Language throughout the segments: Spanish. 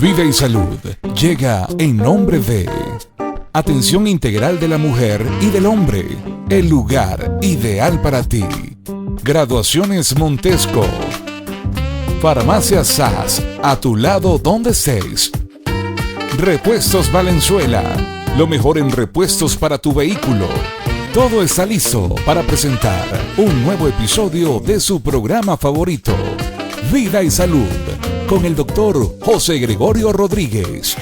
Vida y Salud llega en nombre de Atención Integral de la Mujer y del Hombre, el lugar ideal para ti. Graduaciones Montesco. Farmacia SAS, a tu lado donde estés. Repuestos Valenzuela, lo mejor en repuestos para tu vehículo. Todo está listo para presentar un nuevo episodio de su programa favorito, Vida y Salud, con el doctor José Gregorio Rodríguez.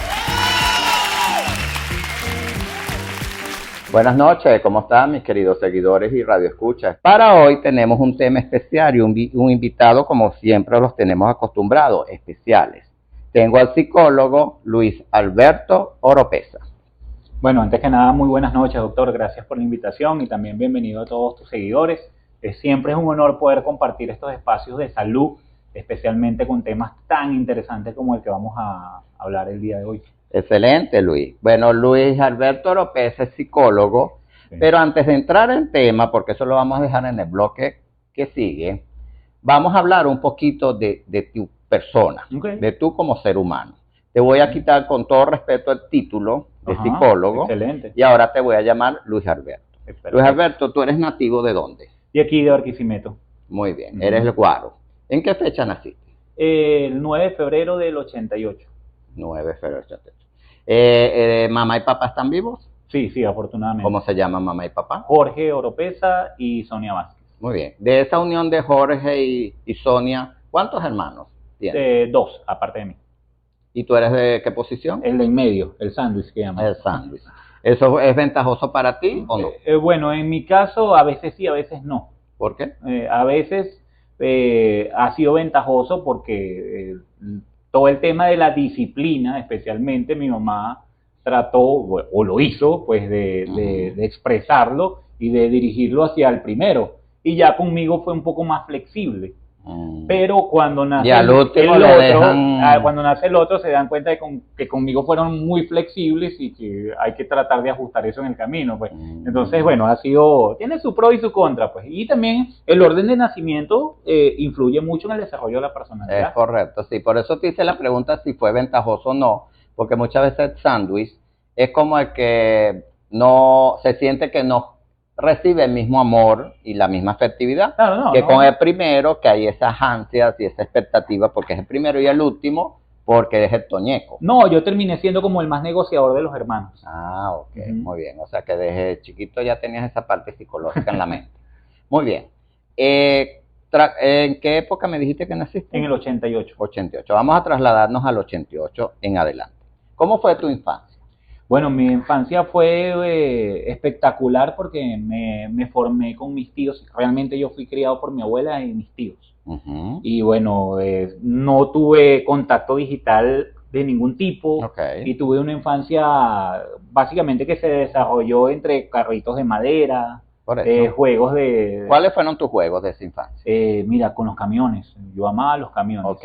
Buenas noches, ¿cómo están mis queridos seguidores y radioescuchas? Para hoy tenemos un tema especial y un invitado como siempre los tenemos acostumbrados, especiales. Tengo al psicólogo Luis Alberto Oropesa. Bueno, antes que nada, muy buenas noches, doctor. Gracias por la invitación y también bienvenido a todos tus seguidores. Siempre es un honor poder compartir estos espacios de salud, especialmente con temas tan interesantes como el que vamos a hablar el día de hoy. Excelente, Luis. Bueno, Luis Alberto Oropesa es psicólogo, sí. Pero antes de entrar en tema, porque eso lo vamos a dejar en el bloque que sigue, vamos a hablar un poquito de tu persona, okay. De tú como ser humano. Te voy a quitar con todo respeto el título de psicólogo. Excelente. Y ahora te voy a llamar Luis Alberto. Excelente. Luis Alberto, ¿tú eres nativo de dónde? De aquí, de Barquisimeto. Muy bien, eres el guaro. ¿En qué fecha naciste? El 9 de febrero del 88. 9 de febrero del 88. ¿Mamá y papá están vivos? Sí, afortunadamente. ¿Cómo se llaman mamá y papá? Jorge Oropesa y Sonia Vázquez. Muy bien. De esa unión de Jorge y Sonia, ¿cuántos hermanos tienes? 2, aparte de mí. ¿Y tú eres de qué posición? El de en medio, el sándwich que llaman. El sándwich. ¿Eso es ventajoso para ti o no? Bueno, en mi caso a veces sí, a veces no. ¿Por qué? A veces ha sido ventajoso porque todo el tema de la disciplina, especialmente mi mamá trató, o lo hizo, pues de expresarlo y de dirigirlo hacia el primero. Y ya conmigo fue un poco más flexible. Pero cuando nace cuando nace el otro se dan cuenta de que conmigo fueron muy flexibles y que hay que tratar de ajustar eso en el camino, pues. Entonces, bueno, tiene su pro y su contra, pues. Y también el orden de nacimiento influye mucho en el desarrollo de la personalidad. Es correcto, sí. Por eso te hice la pregunta si fue ventajoso o no, porque muchas veces el sándwich es como el que no se siente que no recibe el mismo amor y la misma afectividad con el primero, que hay esas ansias y esa expectativa porque es el primero, y el último porque es el toñeco. No, yo terminé siendo como el más negociador de los hermanos. Ah, ok, muy bien. O sea que desde chiquito ya tenías esa parte psicológica en la mente. Muy bien. ¿En qué época me dijiste que naciste? En el 88. 88. Vamos a trasladarnos al 88 en adelante. ¿Cómo fue tu infancia? Bueno, mi infancia fue espectacular porque me formé con mis tíos. Realmente yo fui criado por mi abuela y mis tíos. Y bueno, no tuve contacto digital de ningún tipo. Y tuve una infancia básicamente que se desarrolló entre carritos de madera, juegos de... ¿Cuáles fueron tus juegos de esa infancia? Mira, con los camiones. Yo amaba los camiones.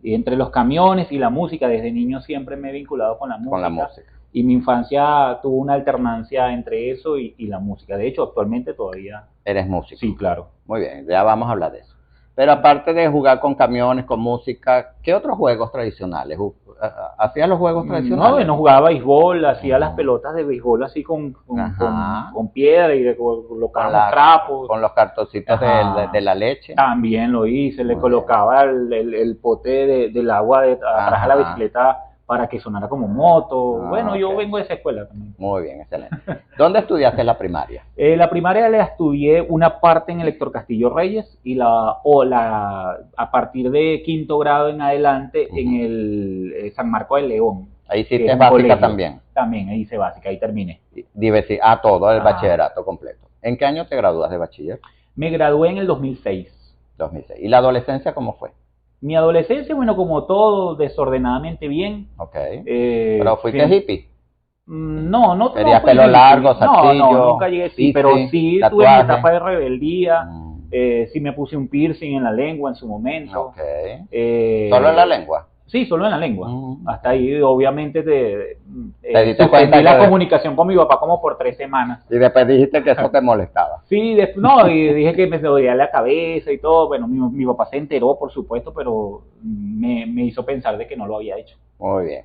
Y entre los camiones y la música, desde niño siempre me he vinculado con la música. Y mi infancia tuvo una alternancia entre eso y la música. De hecho, actualmente todavía... ¿Eres músico? Sí, claro. Muy bien, ya vamos a hablar de eso. Pero aparte de jugar con camiones, con música, ¿qué otros juegos tradicionales? ¿Hacías los juegos tradicionales? No, bueno, jugaba béisbol, hacía las pelotas de béisbol así con piedra y colocaba trapos. Con los cartoncitos de la leche. También lo hice, le colocaba el pote del agua atrás a la bicicleta para que sonara como moto. Bueno, yo vengo de esa escuela también. Muy bien, excelente. ¿Dónde estudiaste la primaria? La primaria la estudié una parte en el Héctor Castillo Reyes y a partir de quinto grado en adelante en el San Marco de León. Ahí hiciste básica también. También, ahí hice básica, ahí terminé. Todo el bachillerato completo. ¿En qué año te gradúas de bachiller? Me gradué en el 2006. 2006. ¿Y la adolescencia cómo fue? Mi adolescencia, bueno, como todo, desordenadamente bien. ¿Pero fuiste hippie? No. ¿Tenías pelo largo, zarcillo? No, nunca llegué así, pero sí tuve mi etapa de rebeldía. Sí me puse un piercing en la lengua en su momento. ¿Solo en la lengua? Sí, solo en la lengua. Mm. Hasta ahí, obviamente, Te diste suspendí cuenta la que- comunicación con mi papá como por 3 semanas. Y después dijiste que eso te molestaba. Sí, no, y dije que me dolía la cabeza y todo. Bueno, mi papá se enteró, por supuesto, pero me hizo pensar de que no lo había hecho. Muy bien.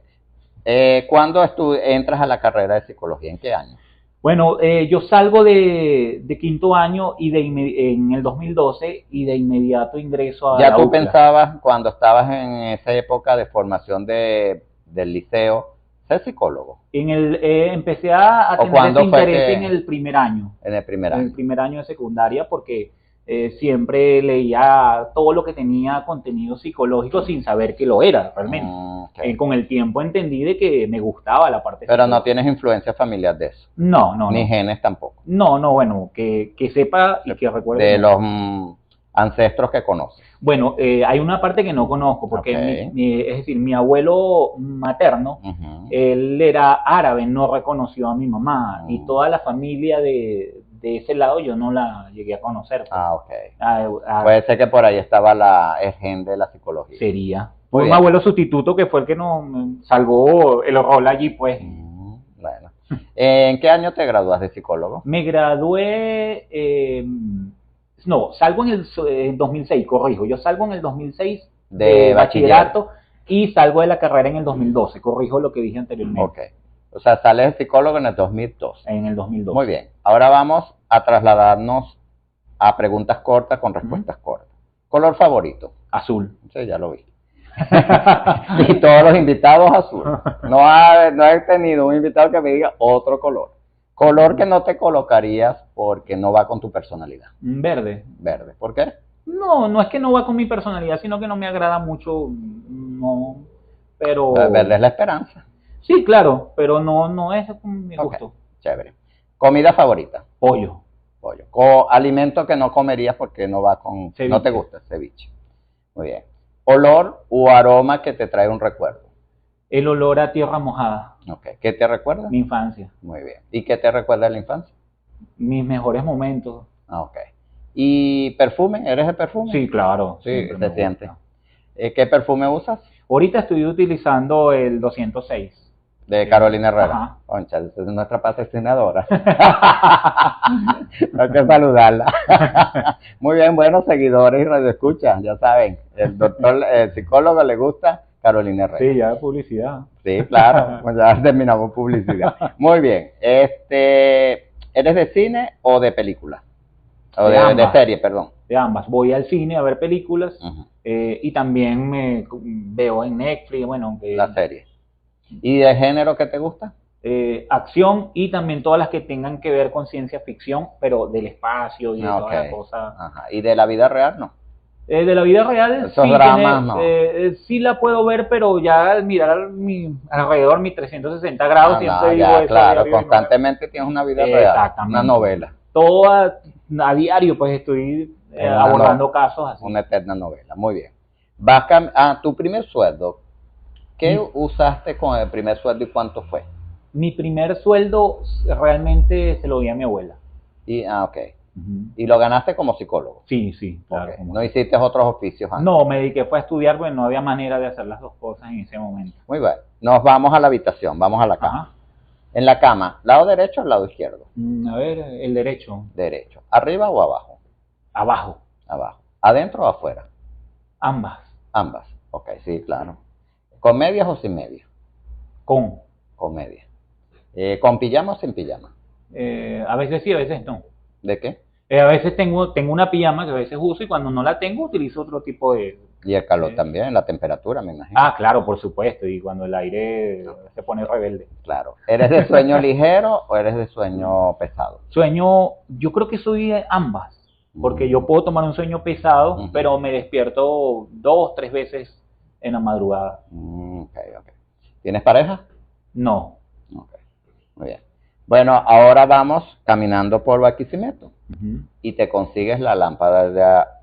¿Cuándo entras a la carrera de psicología? ¿En qué año? Bueno, yo salgo de quinto año y en el 2012 y de inmediato ingreso a ¿Ya la tú UCLA. pensabas cuando estabas en esa época de formación del liceo ser psicólogo? Empecé a ¿O tener cuándo ese fue interés que- en el primer año. En el primer En el año. primer año de secundaria porque siempre leía todo lo que tenía contenido psicológico sin saber que lo era realmente. Ok. Con el tiempo entendí de que me gustaba la parte Pero no psicológica. tienes influencia familiar de eso. No, no, Ni no. genes tampoco. No, no, bueno, que sepa y que recuerde. De no. los ancestros que conoces. Bueno, hay una parte que no conozco porque Ok. es decir, mi abuelo materno, Ujú. él era árabe, no reconoció a mi mamá y Mm. toda la familia de ese lado yo no la llegué a conocer. Pues. Ah, ok. Ah, Puede ser que por ahí estaba el gen de la psicología. sería. Muy Fue un bien. abuelo sustituto que fue el que nos salvó el rol allí, pues. Bueno. ¿En qué año te gradúas de psicólogo? Me gradué, no, salgo en 2006, corrijo. Yo salgo en el 2006 De de bachillerato y salgo de la carrera en el 2012, corrijo lo que dije anteriormente, Ok. O sea, sales de psicólogo en el 2002. en el 2012. Muy bien. Ahora vamos a trasladarnos a preguntas cortas con respuestas cortas. ¿Color favorito? Azul. Sí, ya lo vi. Y todos los invitados azul. No he tenido un invitado que me diga otro color. Color que no te colocarías porque no va con tu personalidad. Verde. Verde. ¿Por qué? No, no es que no va con mi personalidad, sino que no me agrada mucho, no, pero... Verde es la esperanza. Sí, claro, pero no es con mi Ok, gusto. chévere. Comida favorita. Pollo. Pollo. Alimento que no comerías porque no va con... Ceviche. No te gusta, ceviche. Muy bien. Olor o aroma que te trae un recuerdo. El olor a tierra mojada, Ok. ¿Qué te recuerda? mi infancia, Muy bien. ¿Y qué te recuerda de la infancia? mis mejores momentos. Ah, ok. ¿Y perfume? ¿Eres de perfume? Sí, claro. Sí, siempre se me gusta. siente. ¿Qué perfume usas? Ahorita estoy utilizando el 206. De Carolina Herrera. Ajá. Concha, esa es nuestra patrocinadora. Hay que saludarla. Muy bien, buenos seguidores y radioescuchas, ya saben. El psicólogo le gusta Carolina Herrera. Sí, ya publicidad. Sí, claro. Pues ya terminamos publicidad. Muy bien. ¿Eres de cine o de película? O De de ambas. serie, perdón. De ambas. Voy al cine a ver películas Ujú. y también me veo en Netflix, bueno, La serie. ¿Y de género que te gusta? acción y también todas las que tengan que ver con ciencia ficción, pero del espacio y de Ah, todas las ok. cosas. Ajá. ¿Y de la vida real no? De la vida real, Esos sí, dramas, no. sí la puedo ver, pero ya al mirar alrededor, mis 360 grados, Ah, siempre no, digo ya, eso. claro, diario, constantemente tienes una vida real, Exactamente. una novela, todo a diario, pues estoy Una abordando casos así. una eterna novela. Muy bien. Tu primer sueldo, ¿qué usaste con el primer sueldo y cuánto fue? Mi primer sueldo realmente se lo di a mi abuela. Ok. ¿Y lo ganaste como psicólogo? Sí, sí, claro. Ok. ¿No hiciste otros oficios antes? No, me dediqué fue a estudiar, porque no había manera de hacer las dos cosas en ese momento. Muy bien. Nos vamos a la habitación, vamos a la cama. Ajá. En la cama, ¿lado derecho o lado izquierdo? A ver, el derecho, Derecho. ¿Arriba o abajo? abajo, Abajo. ¿Adentro o afuera? ambas, Ambas. Ok, sí, claro. ¿Con medias o sin medias? con. Con medias. ¿Con pijama o sin pijama? A veces sí, a veces no. ¿De qué? A veces tengo una pijama que a veces uso y cuando no la tengo utilizo otro tipo de... Y el calor Sí. también, la temperatura, me imagino. Ah, claro, por supuesto, y cuando el aire se pone rebelde. Claro. ¿Eres de sueño ligero o eres de sueño pesado? Sueño, yo creo que soy de ambas, porque yo puedo tomar un sueño pesado, Ujú. pero me despierto 2, 3 veces en la madrugada. Ok. ¿Tienes pareja? No. Ok. Muy bien. Bueno, ahora vamos caminando por Barquisimeto Ujú. y te consigues la lámpara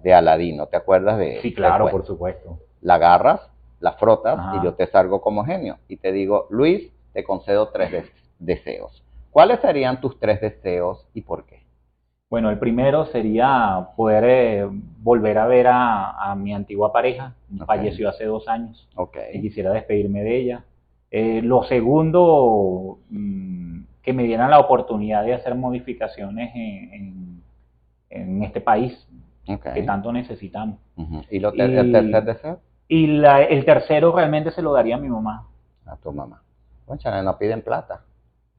de Aladino. ¿Te acuerdas de Sí, claro, del por cuento? supuesto. La agarras, la frotas Ajá. y yo te salgo como genio y te digo, Luis, te concedo 3 deseos. ¿Cuáles serían tus 3 deseos y por qué? Bueno, el primero sería poder volver a ver a mi antigua pareja. Ok. Falleció hace 2 años Ok. y quisiera despedirme de ella. Lo segundo, que me dieran la oportunidad de hacer modificaciones en este país Ok. que tanto necesitamos. Ujú. ¿Y el tercer deseo? Y el tercero realmente se lo daría a mi mamá. A tu mamá. Cónchale, no piden plata.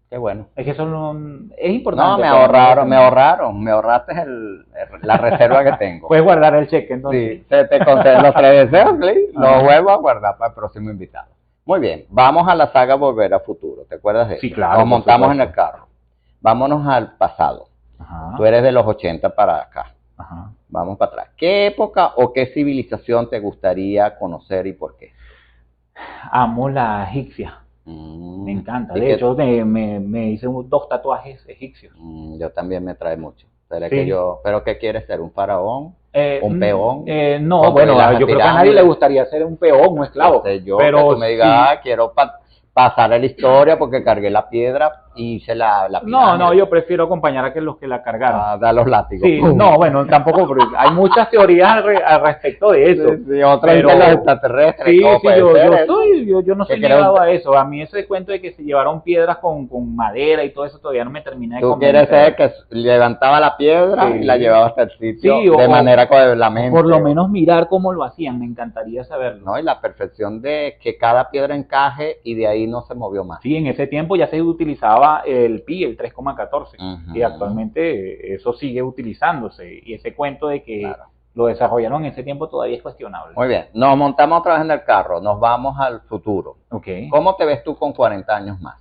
Qué bueno. Es que eso no, es No, importante. me para mí ahorraron, me también. ahorraron, me ahorraste la reserva que tengo. Puedes guardar el cheque entonces. Sí, te conceden los 3 deseos, Lee, los Ajá. vuelvo a guardar para el próximo invitado. Muy bien, vamos a la saga Volver a Futuro, ¿te acuerdas de eso? Sí, claro, Nos por montamos en supuesto. el carro. Vámonos al pasado. Ajá, Tú eres de los 80 para acá. ajá. Vamos para atrás. ¿Qué época o qué civilización te gustaría conocer y por qué? Amo la egipcia. Me encanta. ¿Y De qué- hecho, me hice 2 tatuajes egipcios. Yo también me trae mucho. Será Sí. que ¿pero qué quieres ser? ¿Un faraón? ¿Un Mm, peón? no, Construir bueno, las yo creo que a nadie pirámides. le gustaría ser un peón, un esclavo. Sé yo, pero que tú me digas, sí. quiero pasar a la historia porque cargué la piedra y hice la No, pirámide. yo prefiero acompañar a que los que la cargaron. A dar los látigos. Sí, ¡Pum! no, bueno, tampoco, porque hay muchas teorías al respecto de eso. Sí, sí, otra pero- dice los extraterrestres. Sí, ¿cómo sí, puede yo ser eso? yo no soy Que creo- negado a eso. A mí ese cuento de que se llevaron piedras con madera y todo eso todavía no me termina de Tú convencer. quieres ser que levantaba la piedra Sí. y la llevaba hasta el sitio Sí, de manera con la mente. Por lo menos mirar cómo lo hacían, me encantaría saberlo. ¿No? Y la perfección de que cada piedra encaje y de ahí no se movió más. Sí, en ese tiempo ya se utilizaba el pi, el 3,14, Ujú. y actualmente eso sigue utilizándose. Y ese cuento de que Claro. lo desarrollaron en ese tiempo todavía es cuestionable. Muy bien, nos montamos otra vez en el carro, nos vamos al futuro. Ok. ¿Cómo te ves tú con 40 años más?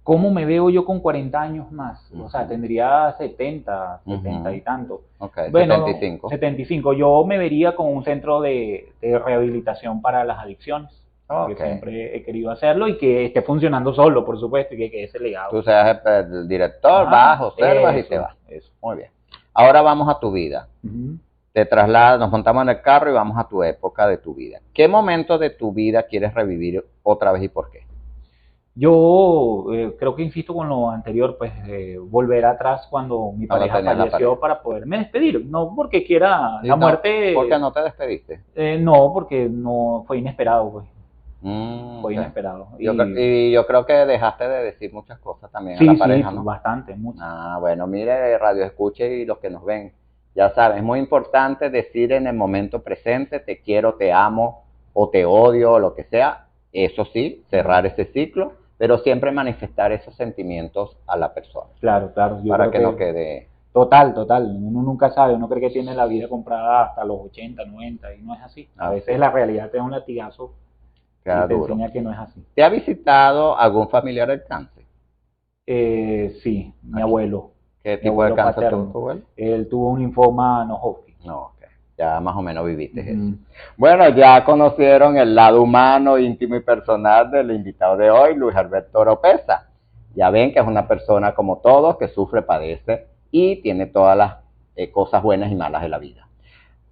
¿Cómo me veo yo con 40 años más? O sea, Ujú. tendría 70 Ujú. y tanto. Ok, Bueno, 75. 75. Yo me vería con un centro de rehabilitación para las adicciones. Ok. Que siempre he querido hacerlo y que esté funcionando solo, por supuesto, y que quede ese legado. Tú seas el director, Ah, vas, observas y eso, te vas. eso. Muy bien. Ahora vamos a tu vida. Ujú. Te trasladas, nos montamos en el carro y vamos a tu época de tu vida. ¿Qué momento de tu vida quieres revivir otra vez y por qué? Yo creo que insisto con lo anterior, pues volver atrás cuando mi Cuando pareja tenías la falleció pareja. para poderme despedir. No porque quiera Sí, la no, muerte. ¿Por qué no te despediste? No, porque no fue inesperado, pues. Fue Ok. inesperado. Y yo creo que dejaste de decir muchas cosas también sí, a la pareja, sí, ¿no? bastante, mucho. Ah, bueno, mire, radio escuche y los que nos ven, ya saben, es muy importante decir en el momento presente, te quiero, te amo, o te odio, o lo que sea. Eso sí, cerrar ese ciclo, pero siempre manifestar esos sentimientos a la persona, Claro, claro. Yo para creo que no quede... Total. Uno nunca sabe, uno cree que tiene la vida comprada hasta los 80, 90 y no es así. A Así veces es. la realidad te da un latigazo Queda y te duro. enseña que no es así. ¿Te ha visitado algún familiar del cáncer? Sí, mi Aquí. abuelo. ¿Qué Mi tipo de abuelo cáncer paterno. tuvo tu abuelo? Él tuvo un linfoma no Hodgkin. No, ok. Ya más o menos viviste eso. Ujú. Bueno, ya conocieron el lado humano, íntimo y personal del invitado de hoy, Luis Alberto Oropesa. Ya ven que es una persona como todos, que sufre, padece y tiene todas las cosas buenas y malas de la vida.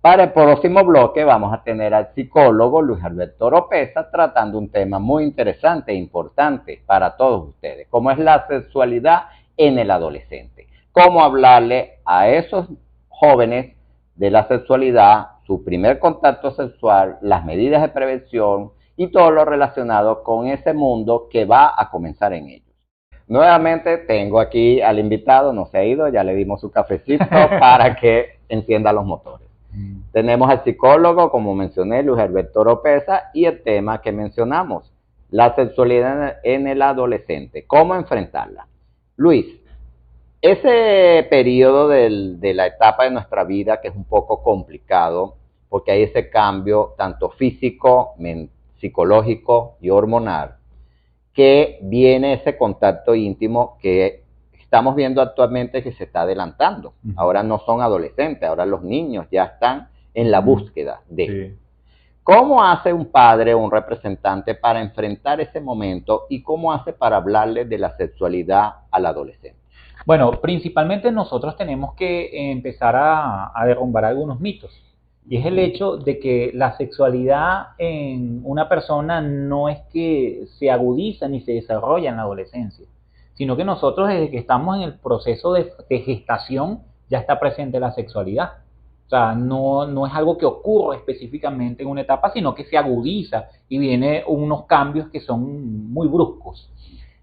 Para el próximo bloque vamos a tener al psicólogo Luis Alberto Oropesa tratando un tema muy interesante e importante para todos ustedes, como es la sexualidad en el adolescente. Cómo hablarle a esos jóvenes de la sexualidad, su primer contacto sexual, las medidas de prevención y todo lo relacionado con ese mundo que va a comenzar en ellos. Nuevamente tengo aquí al invitado, no se ha ido, ya le dimos su cafecito para que encienda los motores. Tenemos al psicólogo, como mencioné, Luis Alberto Oropesa, y el tema que mencionamos, la sexualidad en el adolescente, cómo enfrentarla. Luis, ese periodo de la etapa de nuestra vida que es un poco complicado, porque hay ese cambio tanto físico, psicológico y hormonal, que viene ese contacto íntimo que estamos viendo actualmente que se está adelantando. Ujú. Ahora no son adolescentes, ahora los niños ya están en la búsqueda de... Sí. ¿Cómo hace un padre o un representante para enfrentar ese momento y cómo hace para hablarle de la sexualidad al adolescente? Bueno, principalmente nosotros tenemos que empezar a derrumbar algunos mitos. Y es el hecho de que la sexualidad en una persona no es que se agudiza ni se desarrolla en la adolescencia, sino que nosotros desde que estamos en el proceso de gestación ya está presente la sexualidad. O sea, no es algo que ocurre específicamente en una etapa, sino que se agudiza y viene unos cambios que son muy bruscos.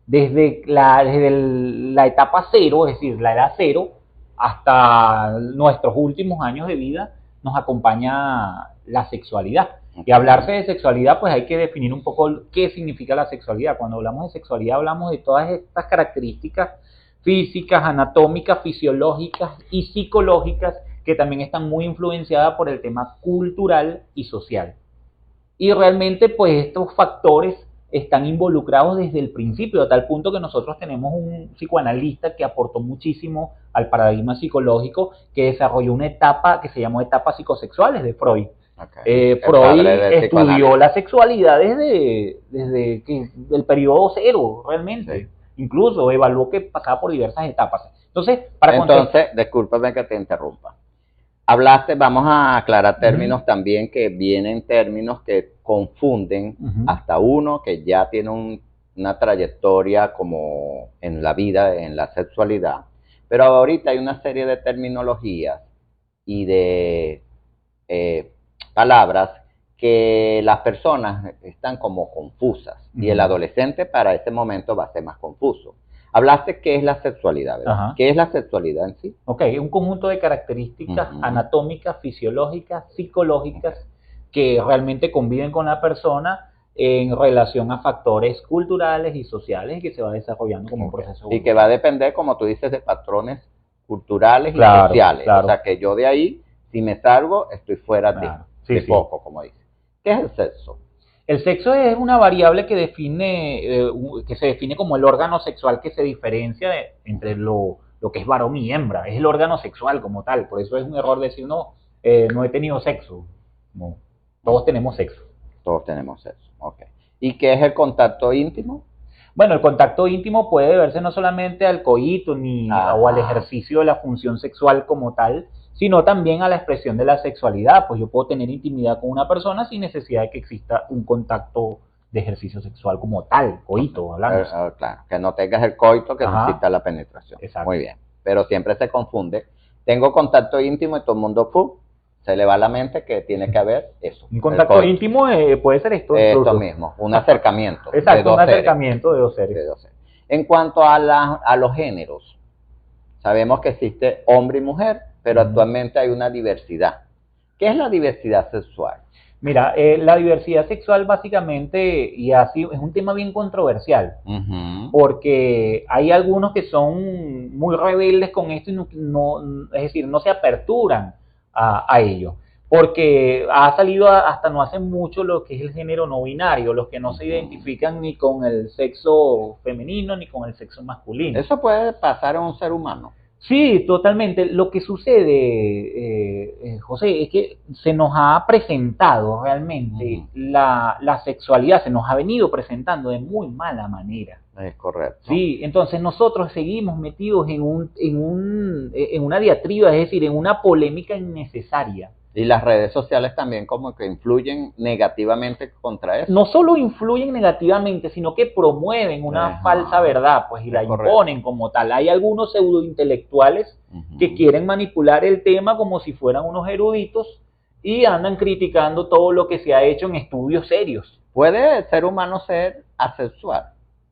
Desde la etapa cero, es decir, la edad cero, hasta nuestros últimos años de vida, nos acompaña la sexualidad. Y hablarse de sexualidad, pues hay que definir un poco qué significa la sexualidad. Cuando hablamos de sexualidad, hablamos de todas estas características físicas, anatómicas, fisiológicas y psicológicas que también están muy influenciadas por el tema cultural y social. Y realmente, pues estos factores están involucrados desde el principio, a tal punto que nosotros tenemos un psicoanalista que aportó muchísimo al paradigma psicológico, que desarrolló una etapa que se llamó etapas psicosexuales de Freud. Freud estudió la sexualidad desde el periodo cero, realmente. Sí. Incluso evaluó que pasaba por diversas etapas. Entonces, discúlpame que te interrumpa. Hablaste, vamos a aclarar términos también, que vienen términos que confunden hasta uno que ya tiene una trayectoria como en la vida, en la sexualidad. Pero ahorita hay una serie de terminologías y de palabras que las personas están como confusas y el adolescente para ese momento va a ser más confuso. Hablaste qué es la sexualidad, ¿verdad? ¿Qué es la sexualidad en sí? Ok, un conjunto de características anatómicas, fisiológicas, psicológicas que realmente conviven con la persona en relación a factores culturales y sociales que se va desarrollando como un proceso. Y que va a depender, como tú dices, de patrones culturales y sociales. Claro. O sea, que yo de ahí, si me salgo, estoy fuera de poco, como dices. ¿Qué es el sexo? El sexo es una variable que se define como el órgano sexual que se diferencia entre lo que es varón y hembra. Es el órgano sexual como tal. Por eso es un error decir, no he tenido sexo. No, todos tenemos sexo. Todos tenemos sexo, ok. ¿Y qué es el contacto íntimo? Bueno, el contacto íntimo puede deberse no solamente al coíto o al ejercicio de la función sexual como tal, sino también a la expresión de la sexualidad. Pues yo puedo tener intimidad con una persona sin necesidad de que exista un contacto de ejercicio sexual como tal, coito, hablamos. Claro, que no tengas el coito, que no exista la penetración. Exacto. Muy bien, pero siempre se confunde. Tengo contacto íntimo y todo el mundo se le va a la mente que tiene que haber eso. Un contacto íntimo puede ser esto. Esto mismo, un acercamiento. Exacto, un acercamiento de dos seres. En cuanto a los géneros, sabemos que existe hombre y mujer, pero actualmente hay una diversidad. ¿Qué es la diversidad sexual? Mira, la diversidad sexual básicamente, y así es un tema bien controversial, porque hay algunos que son muy rebeldes con esto y es decir, no se aperturan a ello, porque ha salido hasta no hace mucho lo que es el género no binario, los que no se identifican ni con el sexo femenino ni con el sexo masculino. ¿Eso puede pasar a un ser humano? Sí, totalmente. Lo que sucede, José, es que se nos ha presentado realmente la sexualidad, se nos ha venido presentando de muy mala manera. Es correcto. Sí, entonces nosotros seguimos metidos en una diatriba, es decir, en una polémica innecesaria. Y las redes sociales también como que influyen negativamente contra eso. No solo influyen negativamente, sino que promueven una falsa verdad, pues, y la imponen como tal. Hay algunos pseudointelectuales que quieren manipular el tema como si fueran unos eruditos y andan criticando todo lo que se ha hecho en estudios serios. ¿Puede el ser humano ser asexual?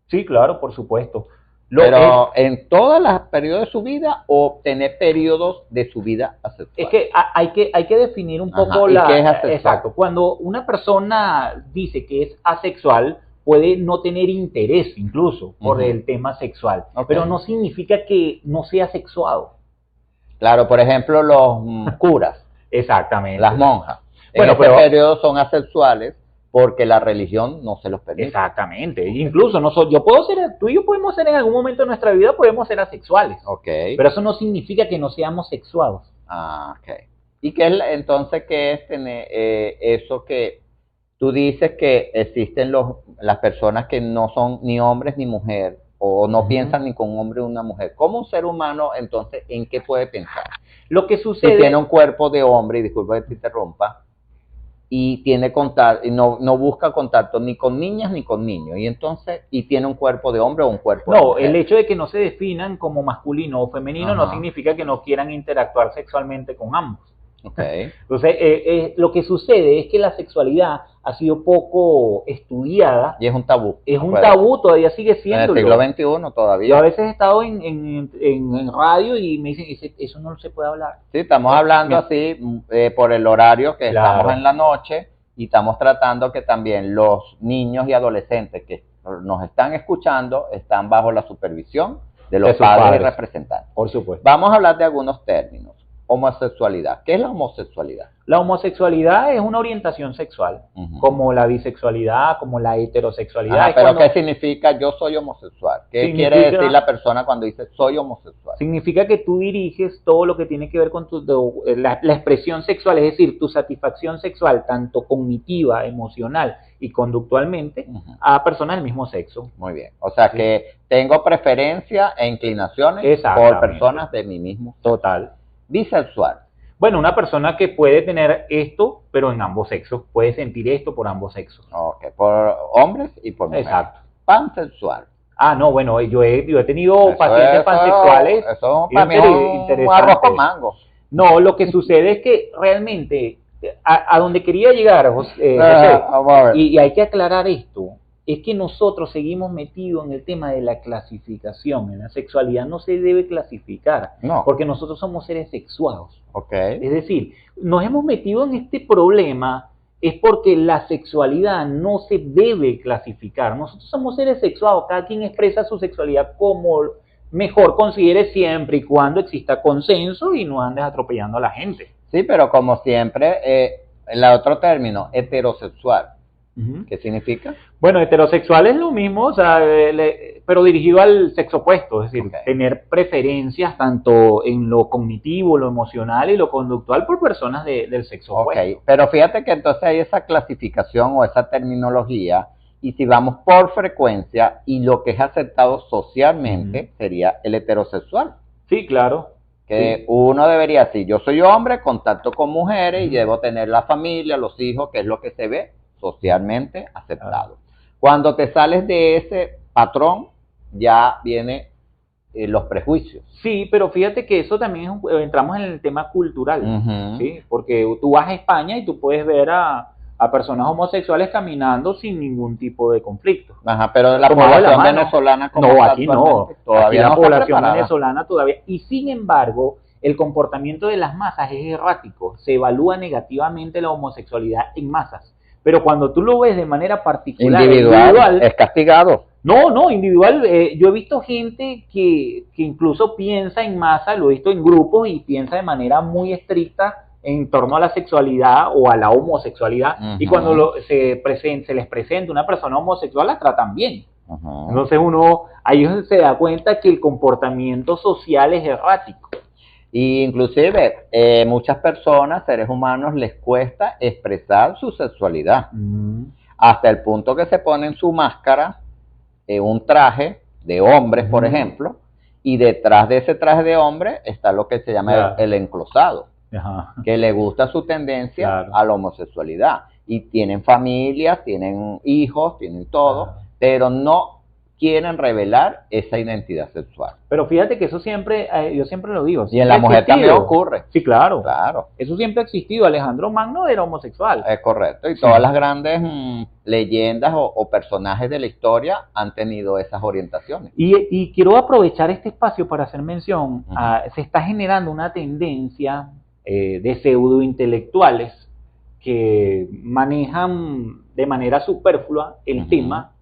Sí, claro, por supuesto. Pero en todos los periodos de su vida o tener periodos de su vida asexual. Es que hay que definir un poco ¿Y qué es asexual? Exacto. Cuando una persona dice que es asexual, puede no tener interés incluso por el tema sexual, pero no significa que no sea sexuado. Claro, por ejemplo, los curas. Exactamente. Las monjas. Bueno, en este periodo son asexuales porque la religión no se los permite. Exactamente. Incluso tú y yo podemos ser en algún momento de nuestra vida, podemos ser asexuales. Pero eso no significa que no seamos sexuados. ¿Y entonces qué es tener eso que tú dices que existen las personas que no son ni hombres ni mujer o no piensan ni con un hombre ni una mujer? ¿Cómo un ser humano entonces en qué puede pensar? Lo que sucede... Si tiene un cuerpo de hombre, y disculpa que te interrumpa, y tiene contacto, y no busca contacto ni con niñas ni con niños, y entonces, y tiene un cuerpo de hombre o un cuerpo de No, mujer. el hecho de que no se definan como masculino o femenino no Ajá. significa que no quieran interactuar sexualmente con ambos. Okay. Entonces, lo que sucede es que la sexualidad ha sido poco estudiada. Y es un tabú. Es un tabú, todavía sigue En siendo. el siglo XXI todavía. Yo a veces he estado en radio y me dicen, eso no se puede hablar. Sí, estamos hablando así por el horario que Claro. estamos en la noche, y estamos tratando que también los niños y adolescentes que nos están escuchando están bajo la supervisión de los De sus padres y padres. representantes. Por supuesto. Vamos a hablar de algunos términos. Homosexualidad. ¿Qué es la homosexualidad? La homosexualidad es una orientación sexual, como la bisexualidad, como la heterosexualidad. Ajá, Es pero cuando- ¿qué significa yo soy homosexual? ¿Qué Significa- quiere decir la persona cuando dice soy homosexual? Significa que tú diriges todo lo que tiene que ver con la expresión sexual, es decir, tu satisfacción sexual, tanto cognitiva, emocional y conductualmente, a personas del mismo sexo. Muy bien. O sea que tengo preferencia e inclinaciones por Exactamente. personas de mi mismo sexo. Total. Bisexual. Bueno, una persona que puede tener esto, pero en ambos sexos, puede sentir esto por ambos sexos. Ok, por hombres y por mujeres. Exacto. Pansexual. Ah, no, bueno, yo he tenido Eso pacientes pansexuales. Eso para mí es un interesante. arroz con mango. No, lo que sucede es que realmente, a donde quería llegar, José, Vamos a ver. y hay que aclarar esto, es que nosotros seguimos metidos en el tema de la clasificación. En la sexualidad no se debe clasificar, No. porque nosotros somos seres sexuados. Ok. Es decir, nos hemos metido en este problema es porque la sexualidad no se debe clasificar. Nosotros somos seres sexuados, cada quien expresa su sexualidad como mejor considere, siempre y cuando exista consenso y no andes atropellando a la gente. Sí, pero como siempre, el otro término, heterosexual. ¿Qué significa? Bueno, heterosexual es lo mismo, o sea, pero dirigido al sexo opuesto, es decir, tener preferencias tanto en lo cognitivo, lo emocional y lo conductual por personas del sexo opuesto. Ok, pero fíjate que entonces hay esa clasificación o esa terminología, y si vamos por frecuencia, y lo que es aceptado socialmente sería el heterosexual. Sí, claro. Que uno debería, si yo soy hombre, contacto con mujeres y debo tener la familia, los hijos, que es lo que se ve socialmente aceptado. Cuando te sales de ese patrón, ya vienen los prejuicios. Sí, pero fíjate que eso también entramos en el tema cultural, ¿sí? Porque tú vas a España y tú puedes ver a personas homosexuales caminando sin ningún tipo de conflicto. Ajá, pero la Como de la población mano. venezolana, como No, está aquí no. actualmente, todavía Aquí la no está población preparada. venezolana todavía. Y sin embargo, el comportamiento de las masas es errático. Se evalúa negativamente la homosexualidad en masas. Pero cuando tú lo ves de manera particular, Individual, es castigado. No, individual. Yo he visto gente que incluso piensa en masa, lo he visto en grupos y piensa de manera muy estricta en torno a la sexualidad o a la homosexualidad. Y cuando se les presenta una persona homosexual, la tratan bien. Entonces ahí se da cuenta que el comportamiento social es errático. Y inclusive muchas personas, seres humanos, les cuesta expresar su sexualidad. Hasta el punto que se ponen su máscara, un traje de hombres, por ejemplo, y detrás de ese traje de hombre está lo que se llama el enclosado, que le gusta su tendencia a la homosexualidad. Y tienen familias, tienen hijos, tienen todo, pero no quieren revelar esa identidad sexual. Pero fíjate que eso siempre, yo siempre lo digo. Y en la mujer también ocurre. Sí, claro. Claro. Eso siempre ha existido. Alejandro Magno era homosexual. Es correcto. Y todas las grandes leyendas o personajes de la historia han tenido esas orientaciones. Y quiero aprovechar este espacio para hacer mención. Se está generando una tendencia de pseudointelectuales que manejan de manera superflua el tema,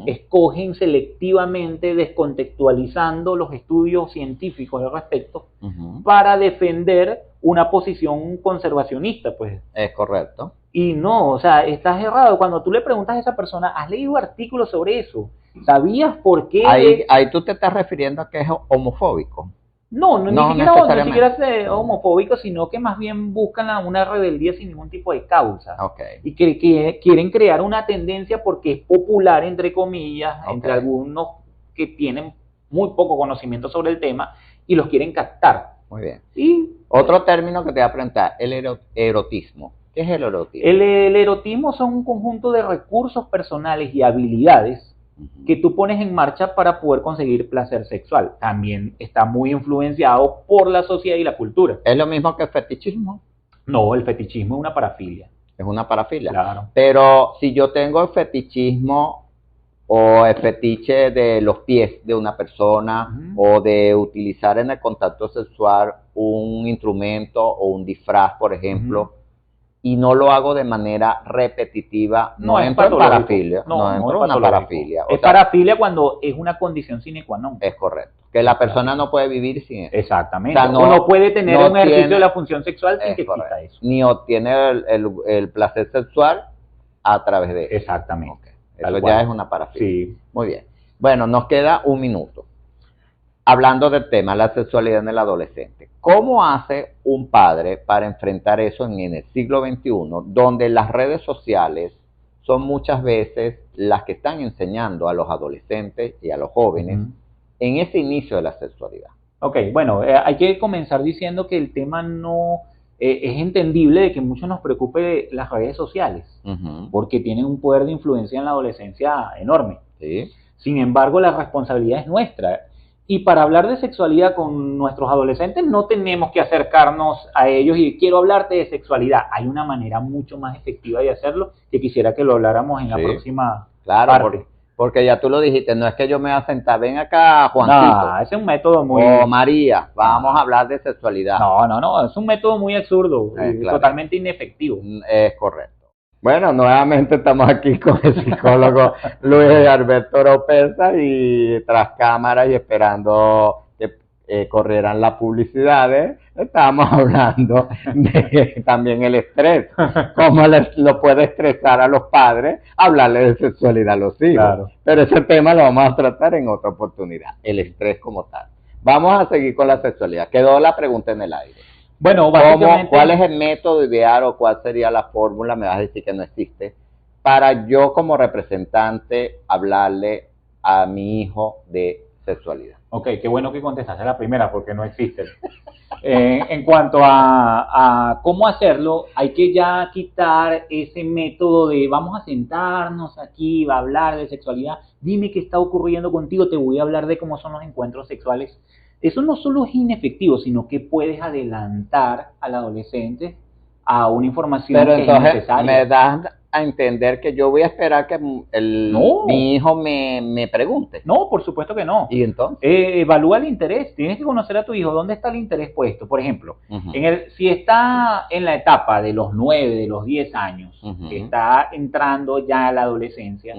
escogen selectivamente, descontextualizando los estudios científicos al respecto, para defender una posición conservacionista, pues. Es correcto. Y no, o sea, estás errado. Cuando tú le preguntas a esa persona, ¿has leído artículos sobre eso? ¿Sabías por qué? Ahí tú te estás refiriendo a que es homofóbico. No, ni siquiera es homofóbico, sino que más bien buscan una rebeldía sin ningún tipo de causa. Y que quieren crear una tendencia porque es popular, entre comillas, entre algunos que tienen muy poco conocimiento sobre el tema y los quieren captar. Muy bien. Y otro término que te voy a preguntar, el erotismo. ¿Qué es el erotismo? El erotismo son un conjunto de recursos personales y habilidades que tú pones en marcha para poder conseguir placer sexual. También está muy influenciado por la sociedad y la cultura. ¿Es lo mismo que el fetichismo? No, el fetichismo es una parafilia. Es una parafilia. Claro. Pero si yo tengo el fetichismo o el fetiche de los pies de una persona o de utilizar en el contacto sexual un instrumento o un disfraz, por ejemplo, y no lo hago de manera repetitiva, no entro en parafilia. No entro en una parafilia. Es parafilia cuando es una condición sine qua non. Es correcto. Que la persona no puede vivir sin eso. Exactamente. O sea, no puede tener un ejercicio de la función sexual sin que exista eso. Ni obtiene el placer sexual a través de eso. Exactamente. Okay. Eso ya es una parafilia. Sí. Muy bien. Bueno, nos queda un minuto. Hablando del tema, la sexualidad en el adolescente. ¿Cómo hace un padre para enfrentar eso en el siglo XXI, donde las redes sociales son muchas veces las que están enseñando a los adolescentes y a los jóvenes en ese inicio de la sexualidad? Ok, bueno, hay que comenzar diciendo que el tema no es entendible de que mucho nos preocupe las redes sociales, porque tienen un poder de influencia en la adolescencia enorme. Sí. Sin embargo, la responsabilidad es nuestra. Y para hablar de sexualidad con nuestros adolescentes no tenemos que acercarnos a ellos y quiero hablarte de sexualidad. Hay una manera mucho más efectiva de hacerlo que quisiera que lo habláramos en la próxima parte. Porque ya tú lo dijiste, no es que yo me voy a sentar, ven acá, Juancito. No, ese es un método muy... O María, vamos a hablar de sexualidad. No, es un método muy absurdo, claro. totalmente inefectivo. Es correcto. Bueno, nuevamente estamos aquí con el psicólogo Luis Alberto Oropesa y tras cámaras y esperando que corrieran las publicidades, estamos hablando de también el estrés, cómo lo puede estresar a los padres hablarle de sexualidad a los hijos. Claro. Pero ese tema lo vamos a tratar en otra oportunidad, el estrés como tal. Vamos a seguir con la sexualidad. Quedó la pregunta en el aire. Bueno, básicamente... ¿Cuál es el método ideal o cuál sería la fórmula? Me vas a decir que no existe. Para yo como representante hablarle a mi hijo de sexualidad. Ok, qué bueno que contestaste la primera porque no existe. En cuanto a cómo hacerlo, hay que ya quitar ese método de vamos a sentarnos aquí, va a hablar de sexualidad, dime qué está ocurriendo contigo, te voy a hablar de cómo son los encuentros sexuales. Eso no solo es inefectivo, sino que puedes adelantar al adolescente a una información que es necesaria. Me das a entender que yo voy a esperar que mi hijo me pregunte. No, por supuesto que no. ¿Y entonces? Evalúa el interés. Tienes que conocer a tu hijo. ¿Dónde está el interés puesto? Por ejemplo, si está en la etapa de los 9, de los 10 años, que está entrando ya a la adolescencia,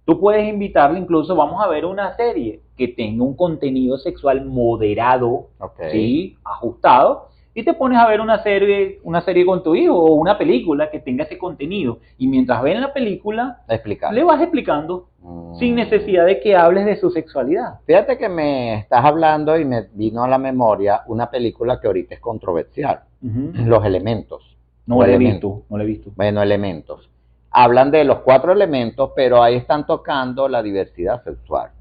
tú puedes invitarle incluso, vamos a ver una serie que tenga un contenido sexual moderado, ¿sí? Ajustado, y te pones a ver una serie con tu hijo o una película que tenga ese contenido. Y mientras ven la película, le vas explicando sin necesidad de que hables de su sexualidad. Fíjate que me estás hablando y me vino a la memoria una película que ahorita es controversial, Los Elementos. No la he visto. Bueno, Elementos. Hablan de los 4 elementos, pero ahí están tocando la diversidad sexual.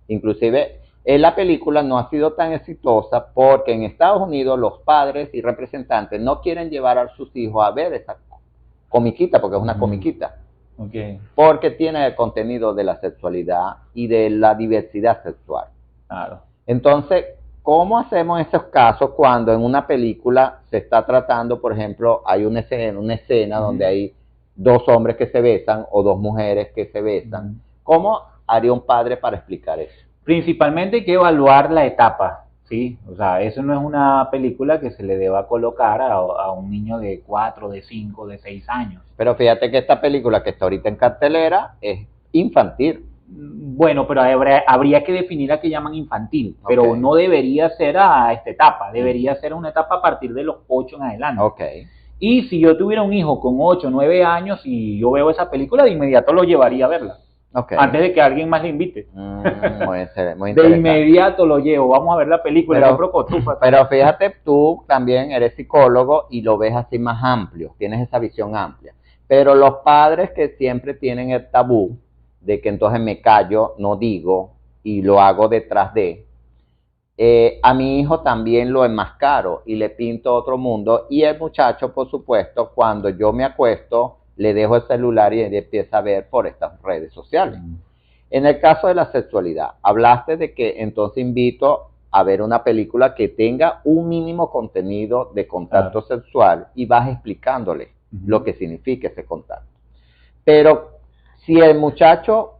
Inclusive, la película no ha sido tan exitosa porque en Estados Unidos los padres y representantes no quieren llevar a sus hijos a ver esa comiquita, porque es una comiquita. Porque tiene el contenido de la sexualidad y de la diversidad sexual. Claro. Entonces, ¿cómo hacemos esos casos cuando en una película se está tratando, por ejemplo, hay una escena donde hay 2 hombres que se besan o 2 mujeres que se besan? ¿Cómo haría un padre para explicar eso? Principalmente hay que evaluar la etapa, ¿sí? O sea, eso no es una película que se le deba colocar a un niño de 4, de 5, de 6 años. Pero fíjate que esta película que está ahorita en cartelera es infantil. Bueno, pero habría que definir a qué llaman infantil, pero no debería ser a esta etapa, debería ser una etapa a partir de los 8 en adelante. Y si yo tuviera un hijo con 8, 9 años y yo veo esa película, de inmediato lo llevaría a verla. Antes de que alguien más le invite. Muy interesante. De inmediato lo llevo, vamos a ver la película. Pero fíjate, tú también eres psicólogo y lo ves así más amplio, tienes esa visión amplia. Pero los padres que siempre tienen el tabú de que entonces me callo, no digo y lo hago detrás de, A mi hijo también lo enmascaro y le pinto otro mundo. Y el muchacho, por supuesto, cuando yo me acuesto, le dejo el celular y él empieza a ver por estas redes sociales. En el caso de la sexualidad, hablaste de que entonces invito a ver una película que tenga un mínimo contenido de contacto sexual y vas explicándole lo que significa ese contacto. Pero si el muchacho,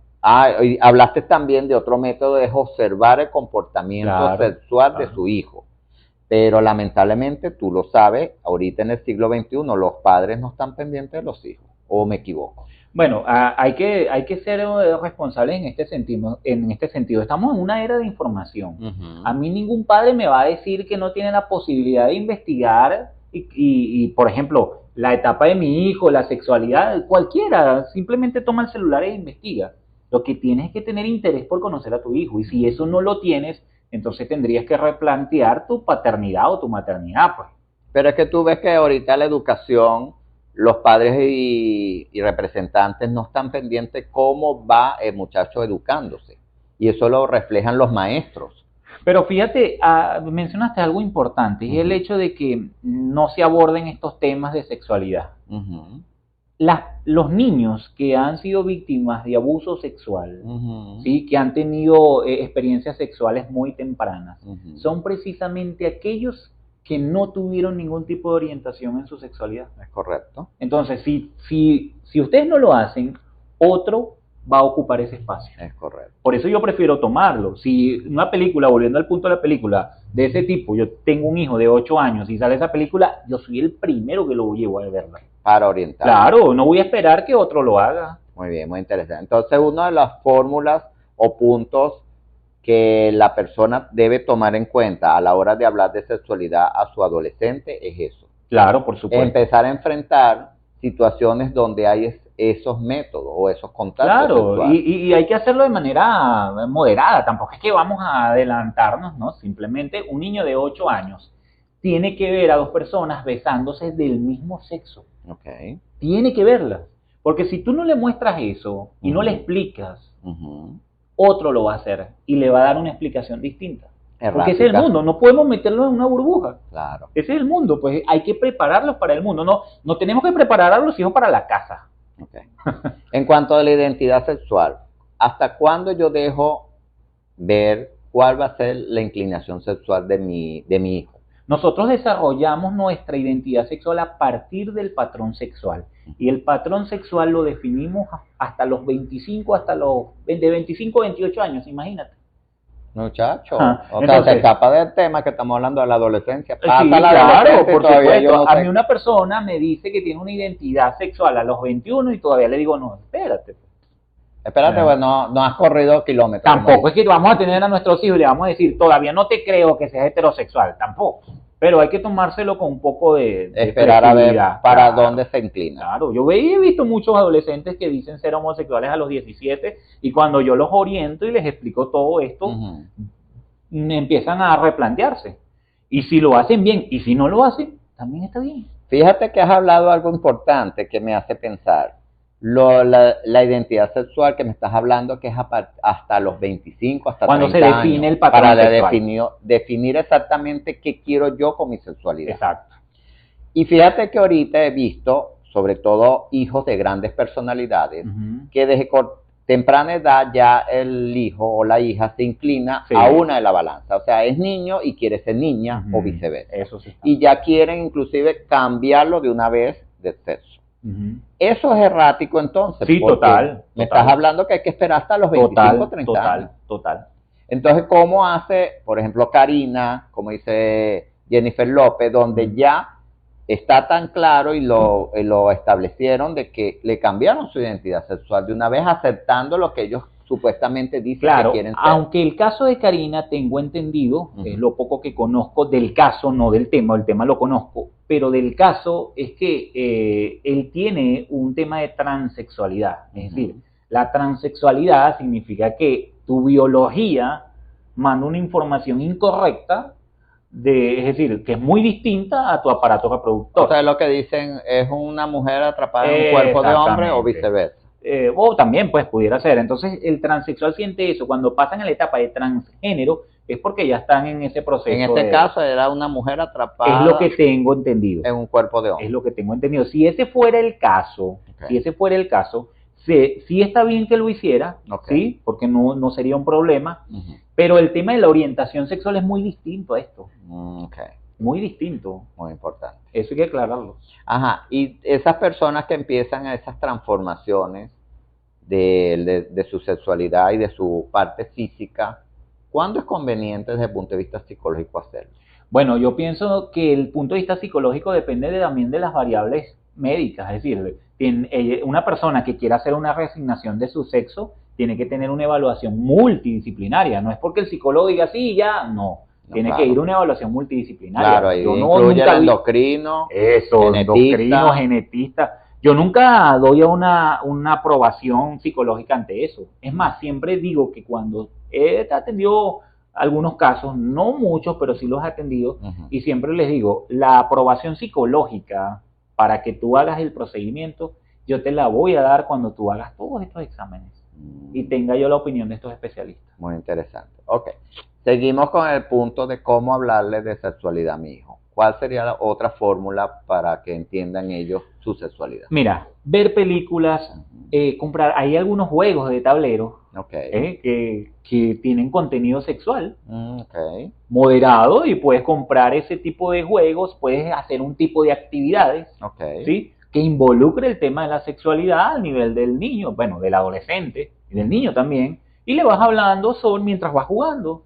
y hablaste también de otro método, es observar el comportamiento sexual de su hijo. Pero lamentablemente, tú lo sabes, ahorita en el siglo XXI los padres no están pendientes de los hijos, ¿o me equivoco? Bueno, hay que ser responsables en este sentido. Estamos en una era de información. A mí ningún padre me va a decir que no tiene la posibilidad de investigar y, por ejemplo, la etapa de mi hijo, la sexualidad, cualquiera, simplemente toma el celular e investiga. Lo que tienes es que tener interés por conocer a tu hijo, y si eso no lo tienes, entonces tendrías que replantear tu paternidad o tu maternidad, pues. Pero es que tú ves que ahorita la educación, los padres y representantes no están pendientes cómo va el muchacho educándose, y eso lo reflejan los maestros. Pero fíjate, mencionaste algo importante, y el hecho de que no se aborden estos temas de sexualidad. Los niños que han sido víctimas de abuso sexual, ¿sí? Que han tenido experiencias sexuales muy tempranas, son precisamente aquellos que no tuvieron ningún tipo de orientación en su sexualidad. Es correcto. Entonces, si ustedes no lo hacen, otro va a ocupar ese espacio. Es correcto. Por eso yo prefiero tomarlo. Si una película, volviendo al punto de la película, de ese tipo, yo tengo un hijo de 8 años y sale esa película, yo soy el primero que lo llevo a verla. Para orientar. Claro, no voy a esperar que otro lo haga. Muy bien, muy interesante. Entonces, una de las fórmulas o puntos que la persona debe tomar en cuenta a la hora de hablar de sexualidad a su adolescente es eso. Claro, por supuesto. Empezar a enfrentar situaciones donde hay esos métodos o esos contactos sexuales. Y hay que hacerlo de manera moderada. Tampoco es que vamos a adelantarnos, ¿no? Simplemente un niño de 8 años tiene que ver a 2 personas besándose del mismo sexo. Okay. Tiene que verlas. Porque si tú no le muestras eso y no le explicas, otro lo va a hacer y le va a dar una explicación distinta. Errática. Porque ese es el mundo, no podemos meterlo en una burbuja. Claro. Ese es el mundo, pues hay que prepararlos para el mundo. No tenemos que preparar a los hijos para la casa. Okay. En cuanto a la identidad sexual, ¿hasta cuándo yo dejo ver cuál va a ser la inclinación sexual de mi hijo? Nosotros desarrollamos nuestra identidad sexual a partir del patrón sexual. Y el patrón sexual lo definimos hasta los 25, de 25 a 28 años, imagínate. Muchacho, entonces, se escapa del tema que estamos hablando de la adolescencia. Pasa sí, claro, por supuesto. A mí una persona me dice que tiene una identidad sexual a los 21 y todavía le digo, no, espérate. Espérate, pues no has corrido kilómetros. Tampoco es que vamos a tener a nuestros hijos y le vamos a decir, todavía no te creo que seas heterosexual, tampoco. Pero hay que tomárselo con un poco de esperar a ver para dónde se inclina. Claro, yo he visto muchos adolescentes que dicen ser homosexuales a los 17 y cuando yo los oriento y les explico todo esto, empiezan a replantearse. Y si lo hacen bien y si no lo hacen, también está bien. Fíjate que has hablado algo importante que me hace pensar. La identidad sexual que me estás hablando, que es hasta los 25, hasta 30 años. Cuando se define el patrón sexual. Para definir exactamente qué quiero yo con mi sexualidad. Exacto. Y fíjate que ahorita he visto, sobre todo hijos de grandes personalidades, que desde temprana edad ya el hijo o la hija se inclina a una de la balanza. O sea, es niño y quiere ser niña o viceversa. Eso sí. Y ya quieren inclusive cambiarlo de una vez de sexo. Eso es errático entonces. Sí, total. Me estás hablando que hay que esperar hasta los 25, 30 años. Total. Entonces, ¿cómo hace, por ejemplo, Karina, como dice Jennifer López, donde ya está tan claro y lo establecieron de que le cambiaron su identidad sexual de una vez, aceptando lo que ellos supuestamente dicen que quieren ser? Aunque el caso de Karina tengo entendido, es lo poco que conozco del caso, no del tema, el tema lo conozco, pero del caso es que él tiene un tema de transexualidad, es decir, la transexualidad significa que tu biología manda una información incorrecta, es decir, que es muy distinta a tu aparato reproductor. O sea, lo que dicen es una mujer atrapada en un cuerpo de hombre o viceversa. O también pues pudiera ser. Entonces el transexual siente eso. Cuando pasan a la etapa de transgénero, es porque ya están en ese proceso. En este caso era una mujer atrapada. Es lo que tengo entendido. En un cuerpo de hombre. Es lo que tengo entendido. Si ese fuera el caso, sí está bien que lo hiciera, ¿sí? Porque no sería un problema. Pero el tema de la orientación sexual es muy distinto a esto. Muy distinto. Muy importante. Eso hay que aclararlo. Ajá, y esas personas que empiezan a esas transformaciones de su sexualidad y de su parte física, ¿cuándo es conveniente desde el punto de vista psicológico hacerlo? Bueno, yo pienso que el punto de vista psicológico depende también de las variables médicas, es decir, una persona que quiera hacer una reasignación de su sexo tiene que tener una evaluación multidisciplinaria, no es porque el psicólogo diga sí, ya, no. Tiene que ir a una evaluación multidisciplinaria. Claro, ahí incluye el endocrino, endocrino, genetista. Yo nunca doy una aprobación psicológica ante eso. Es más, siempre digo que cuando he atendido algunos casos, no muchos, pero sí los he atendido, y siempre les digo, la aprobación psicológica para que tú hagas el procedimiento, yo te la voy a dar cuando tú hagas todos estos exámenes y tenga yo la opinión de estos especialistas. Muy interesante. Ok. Seguimos con el punto de cómo hablarle de sexualidad a mi hijo. ¿Cuál sería la otra fórmula para que entiendan ellos su sexualidad? Mira, ver películas, comprar, hay algunos juegos de tablero que tienen contenido sexual moderado y puedes comprar ese tipo de juegos, puedes hacer un tipo de actividades ¿sí? que involucre el tema de la sexualidad al nivel del niño, bueno, del adolescente y del niño también, y le vas hablando mientras vas jugando.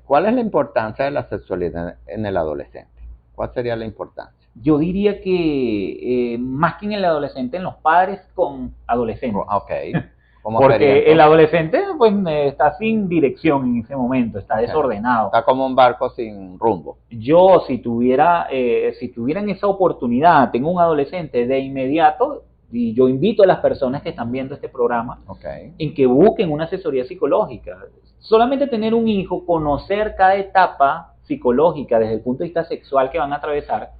¿Cuál es la importancia de la sexualidad en el adolescente? ¿Cuál sería la importancia? Yo diría que más que en el adolescente, en los padres con adolescentes. Porque el adolescente pues está sin dirección en ese momento, está desordenado. Está como un barco sin rumbo. Yo, si tuvieran esa oportunidad, tengo un adolescente de inmediato, y yo invito a las personas que están viendo este programa en que busquen una asesoría psicológica. Solamente tener un hijo, conocer cada etapa psicológica desde el punto de vista sexual que van a atravesar,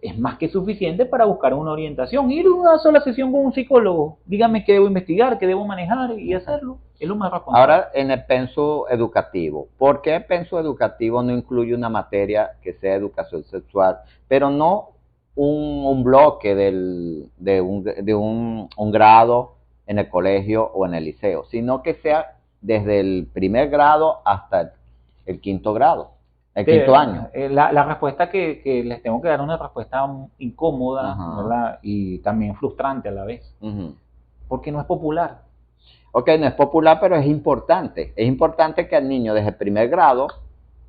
es más que suficiente para buscar una orientación. Ir a una sola sesión con un psicólogo, dígame qué debo investigar, qué debo manejar y hacerlo. Es lo más responsable. Ahora, en el penso educativo, ¿por qué el penso educativo no incluye una materia que sea educación sexual, pero no un bloque de un grado en el colegio o en el liceo, sino que sea desde el primer grado hasta el quinto grado, el quinto año? La respuesta que les tengo que dar, una respuesta incómoda, ¿verdad? Y también frustrante a la vez, porque no es popular. Ok, no es popular, pero es importante. Es importante que al niño desde el primer grado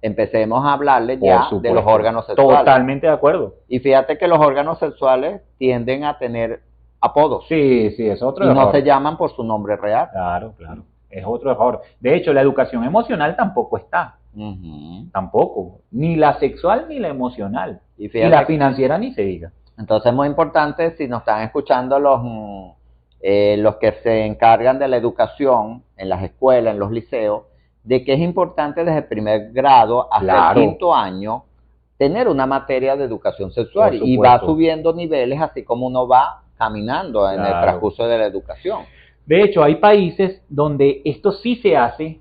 empecemos a hablarle ya de los órganos sexuales. Totalmente de acuerdo. Y fíjate que los órganos sexuales tienden a tener apodos. Sí, es otro error. Y no se llaman por su nombre real. Claro. Es otro error. De hecho, la educación emocional tampoco está. Tampoco. Ni la sexual ni la emocional. Y la financiera ni se diga. Entonces es muy importante, si nos están escuchando los que se encargan de la educación en las escuelas, en los liceos, de que es importante desde el primer grado hasta el quinto año tener una materia de educación sexual, y va subiendo niveles así como uno va caminando en el transcurso de la educación. De hecho, hay países donde esto sí se hace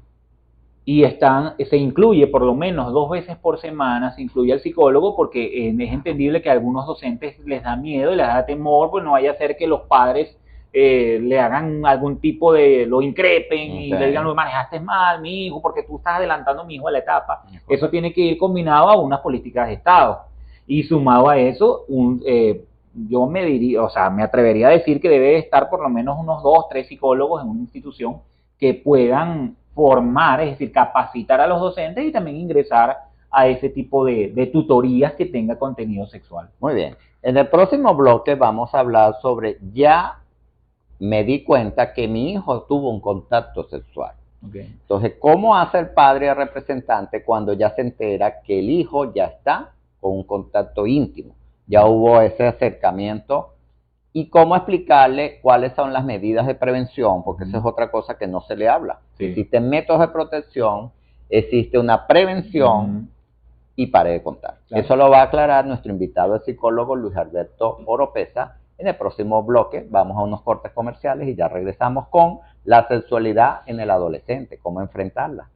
y se incluye por lo menos 2 veces por semana, se incluye al psicólogo, porque es entendible que a algunos docentes les da miedo y les da temor, pues no vaya a ser que los padres le hagan algún tipo lo increpen y le digan, lo manejaste mal, mi hijo, porque tú estás adelantando a mi hijo a la etapa. Eso tiene que ir combinado a unas políticas de Estado. Y sumado a eso, yo me atrevería a decir que debe estar por lo menos unos 2, 3 psicólogos en una institución que puedan formar, es decir, capacitar a los docentes y también ingresar a ese tipo de tutorías que tenga contenido sexual. Muy bien. En el próximo bloque vamos a hablar sobre me di cuenta que mi hijo tuvo un contacto sexual. Entonces, ¿cómo hace el padre representante cuando ya se entera que el hijo ya está con un contacto íntimo? Ya hubo ese acercamiento. Y cómo explicarle cuáles son las medidas de prevención, porque esa es otra cosa que no se le habla. Existen métodos de protección, existe una prevención y pare de contar. Eso lo va a aclarar nuestro invitado, el psicólogo Luis Alberto Oropesa. En el próximo bloque vamos a unos cortes comerciales y ya regresamos con la sexualidad en el adolescente, cómo enfrentarla.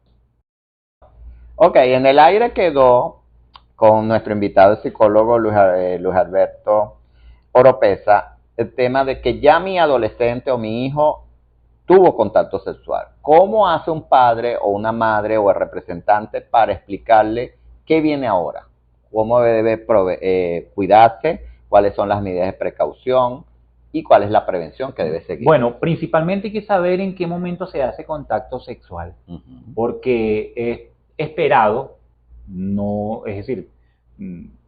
Ok, en el aire quedó con nuestro invitado el psicólogo Luis Alberto Oropesa el tema de que ya mi adolescente o mi hijo tuvo contacto sexual. ¿Cómo hace un padre o una madre o el representante para explicarle qué viene ahora? ¿Cómo debe cuidarse? ¿Cuáles son las medidas de precaución? ¿Y cuál es la prevención que debe seguir? Bueno, principalmente hay que saber en qué momento se hace contacto sexual, porque es esperado, no, es decir,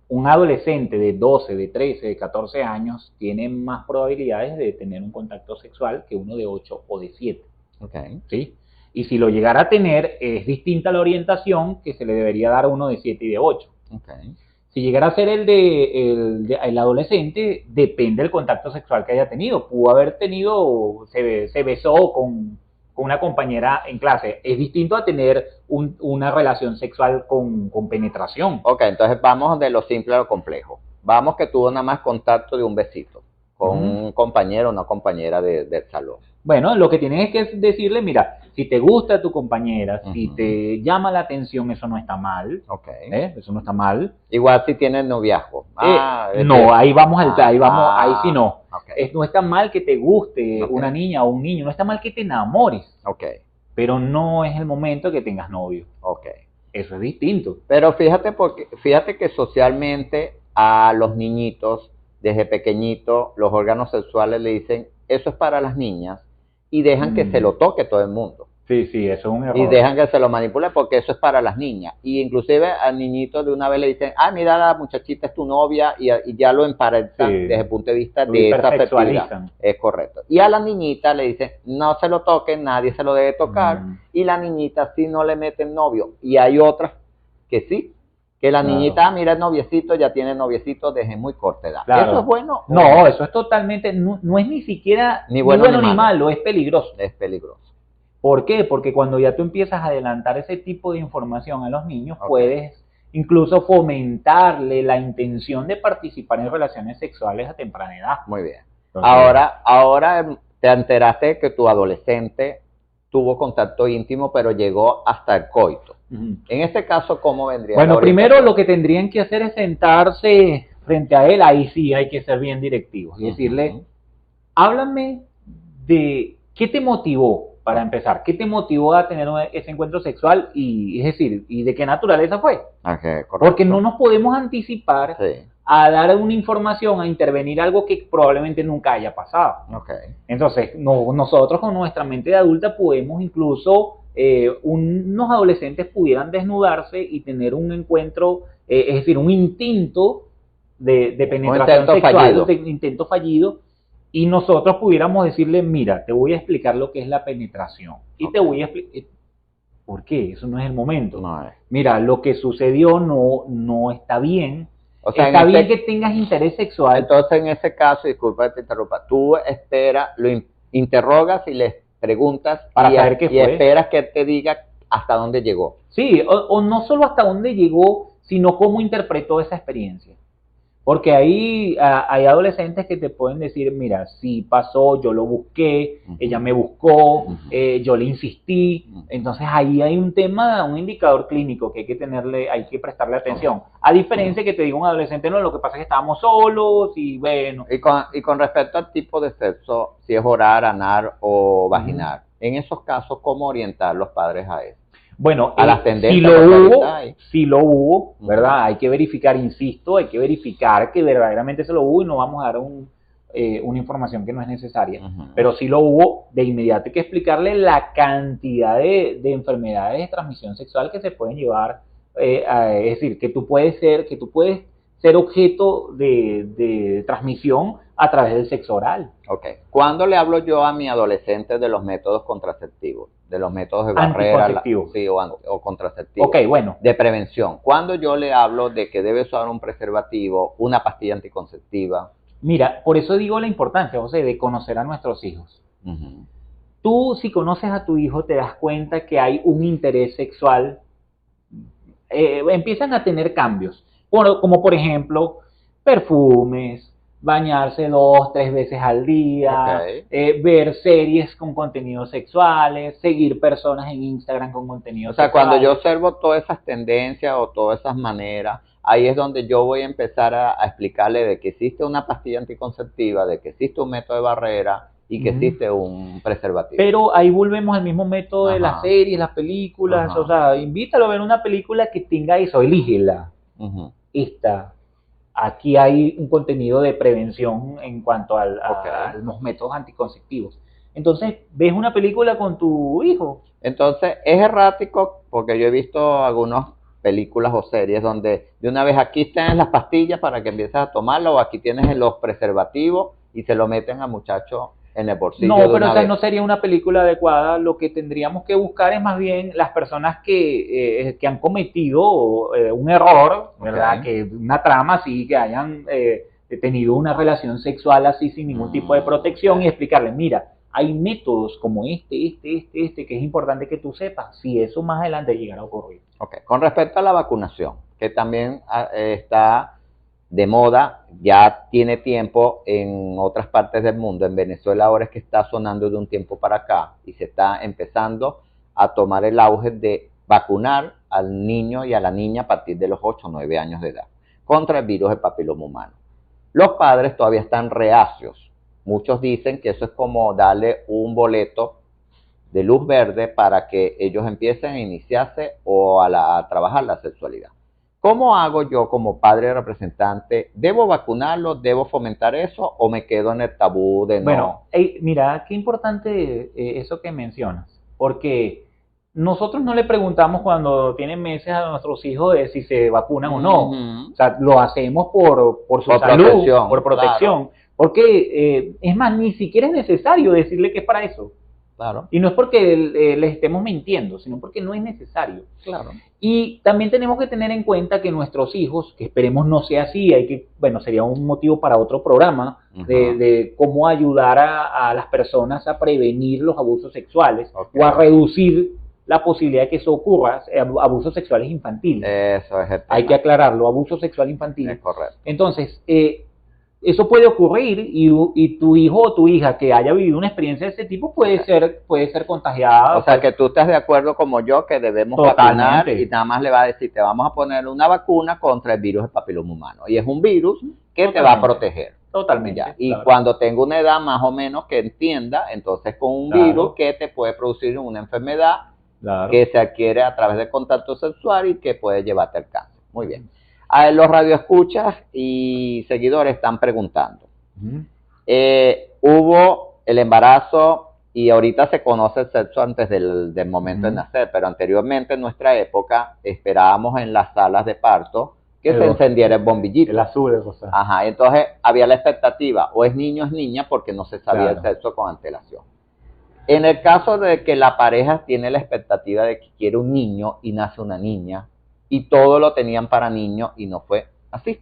un adolescente de 12, de 13, de 14 años tiene más probabilidades de tener un contacto sexual que uno de 8 o de 7. Okay. ¿Sí? Y si lo llegara a tener, es distinta la orientación que se le debería dar a uno de 7 y de 8. Okay. Si llegara a ser el adolescente, depende del contacto sexual que haya tenido. Pudo haber tenido, se besó con una compañera en clase. Es distinto a tener una relación sexual con penetración. Ok, entonces vamos de lo simple a lo complejo. Vamos que tuvo nada más contacto de un besito con un compañero o una compañera del salón. Bueno, lo que tienes que decirle, mira, si te gusta tu compañera, si te llama la atención, eso no está mal. Okay. Eso no está mal. Igual si tienes noviazgo. No, ahí vamos ahí sí no. Okay. No está mal que te guste una niña o un niño, no está mal que te enamores. Okay. Pero no es el momento que tengas novio. Okay. Eso es distinto. Pero fíjate que socialmente a los niñitos, desde pequeñitos, los órganos sexuales le dicen, eso es para las niñas, y dejan que se lo toque todo el mundo. Sí, eso es un error. Y dejan que se lo manipule porque eso es para las niñas. Y inclusive al niñito de una vez le dicen, mira, la muchachita es tu novia, y ya lo emparejan desde el punto de vista de esa afectividad. Es correcto. Y a la niñita le dicen, no se lo toquen, nadie se lo debe tocar, y la niñita sí no le meten novio. Y hay otras que sí, que la niñita, mira el noviecito, ya tiene noviecito desde muy corta edad. Claro. ¿Eso es bueno? No, eso es totalmente, no es ni siquiera ni bueno ni malo, es peligroso. Es peligroso. ¿Por qué? Porque cuando ya tú empiezas a adelantar ese tipo de información a los niños, puedes incluso fomentarle la intención de participar en relaciones sexuales a temprana edad. Muy bien. Entonces, ahora te enteraste que tu adolescente tuvo contacto íntimo, pero llegó hasta el coito. En este caso, ¿cómo vendría? Bueno, primero lo que tendrían que hacer es sentarse frente a él, ahí sí hay que ser bien directivos y decirle, háblame de qué te motivó para empezar, qué te motivó a tener ese encuentro sexual y es decir, y de qué naturaleza fue. Porque no nos podemos anticipar a dar una información, a intervenir algo que probablemente nunca haya pasado. Entonces, nosotros con nuestra mente de adulta podemos incluso, unos adolescentes pudieran desnudarse y tener un encuentro, es decir, un instinto de penetración sexual, intento fallido, y nosotros pudiéramos decirle, mira, te voy a explicar lo que es la penetración, y te voy a explicar, ¿por qué? Eso no es el momento. Mira, lo que sucedió no está bien. O sea, está bien que tengas interés sexual. Entonces, en ese caso, disculpa que te interrumpa, tú lo interrogas y les preguntas para saber qué fue. Y esperas que te diga hasta dónde llegó. Sí, o no solo hasta dónde llegó, sino cómo interpretó esa experiencia. Porque ahí hay adolescentes que te pueden decir, mira, sí pasó, yo lo busqué, ella me buscó, yo le insistí. Entonces ahí hay un tema, un indicador clínico que hay que prestarle atención. A diferencia que te diga un adolescente, no, lo que pasa es que estábamos solos y bueno. Y con respecto al tipo de sexo, si es oral, anal o vaginal, en esos casos, ¿cómo orientar los padres a eso? Bueno, a las tendencias, si lo hubo, ¿verdad? Hay que verificar, insisto, hay que verificar que verdaderamente se lo hubo y no vamos a dar una información que no es necesaria. Pero si lo hubo, de inmediato hay que explicarle la cantidad de enfermedades de transmisión sexual que se pueden llevar, es decir, que tú puedes ser objeto de transmisión a través del sexo oral. ¿Cuándo le hablo yo a mi adolescente de los métodos contraceptivos? De los métodos de barrera o contraceptivos. Bueno. De prevención. ¿Cuándo yo le hablo de que debe usar un preservativo, una pastilla anticonceptiva? Mira, por eso digo la importancia, José, de conocer a nuestros hijos. Tú, si conoces a tu hijo, te das cuenta que hay un interés sexual. Empiezan a tener cambios. Como por ejemplo, perfumes, bañarse 2, 3 veces al día, ver series con contenidos sexuales, seguir personas en Instagram con contenidos sexuales. Cuando yo observo todas esas tendencias o todas esas maneras, ahí es donde yo voy a empezar a explicarle de que existe una pastilla anticonceptiva, de que existe un método de barrera y que existe un preservativo. Pero ahí volvemos al mismo método de las series, las películas, o sea, invítalo a ver una película que tenga eso, elígela. Aquí hay un contenido de prevención en cuanto a los métodos anticonceptivos. Entonces, ves una película con tu hijo. Entonces, es errático porque yo he visto algunas películas o series donde de una vez aquí tienes las pastillas para que empieces a tomarlo, o aquí tienes los preservativos y se lo meten al muchacho en el bolsillo. No, pero esa no sería una película adecuada. Lo que tendríamos que buscar es más bien las personas que han cometido un error, ¿verdad? Que una trama así, que hayan tenido una relación sexual así sin ningún tipo de protección, y explicarles, mira, hay métodos como este, que es importante que tú sepas si eso más adelante llegara a ocurrir. Con respecto a la vacunación, que también está de moda, ya tiene tiempo en otras partes del mundo. En Venezuela ahora es que está sonando de un tiempo para acá y se está empezando a tomar el auge de vacunar al niño y a la niña a partir de los 8 o 9 años de edad contra el virus del papiloma humano. Los padres todavía están reacios. Muchos dicen que eso es como darle un boleto de luz verde para que ellos empiecen a iniciarse o a trabajar la sexualidad. ¿Cómo hago yo como padre representante? ¿Debo vacunarlo? ¿Debo fomentar eso? ¿O me quedo en el tabú de no? Bueno, mira, qué importante eso que mencionas. Porque nosotros no le preguntamos cuando tienen meses a nuestros hijos de si se vacunan o no. O sea, lo hacemos por su salud, por protección. Claro. Porque, es más, ni siquiera es necesario decirle que es para eso. Claro. Y no es porque les estemos mintiendo, sino porque no es necesario. Claro. Y también tenemos que tener en cuenta que nuestros hijos, que esperemos no sea así, sería un motivo para otro programa de cómo ayudar a las personas a prevenir los abusos sexuales o a reducir la posibilidad de que eso ocurra, abusos sexuales infantiles. Eso es el tema. Hay que aclararlo, abuso sexual infantil. Es correcto. Entonces, eso puede ocurrir y tu hijo o tu hija que haya vivido una experiencia de ese tipo puede ser contagiada. O sea, que tú estás de acuerdo como yo que debemos vacunar, y nada más le va a decir, te vamos a poner una vacuna contra el virus del papiloma humano. Y es un virus que te va a proteger. Totalmente. Y cuando tenga una edad más o menos que entienda, entonces con un virus que te puede producir una enfermedad que se adquiere a través del contacto sexual y que puede llevarte al cáncer. Muy bien. Los radioescuchas y seguidores están preguntando. Hubo el embarazo y ahorita se conoce el sexo antes del momento de nacer, pero anteriormente en nuestra época esperábamos en las salas de parto que se encendiera el bombillito. El azul, o sea. Ajá, entonces había la expectativa, o es niño o es niña, porque no se sabía el sexo con antelación. En el caso de que la pareja tiene la expectativa de que quiere un niño y nace una niña, y todo lo tenían para niños y no fue así.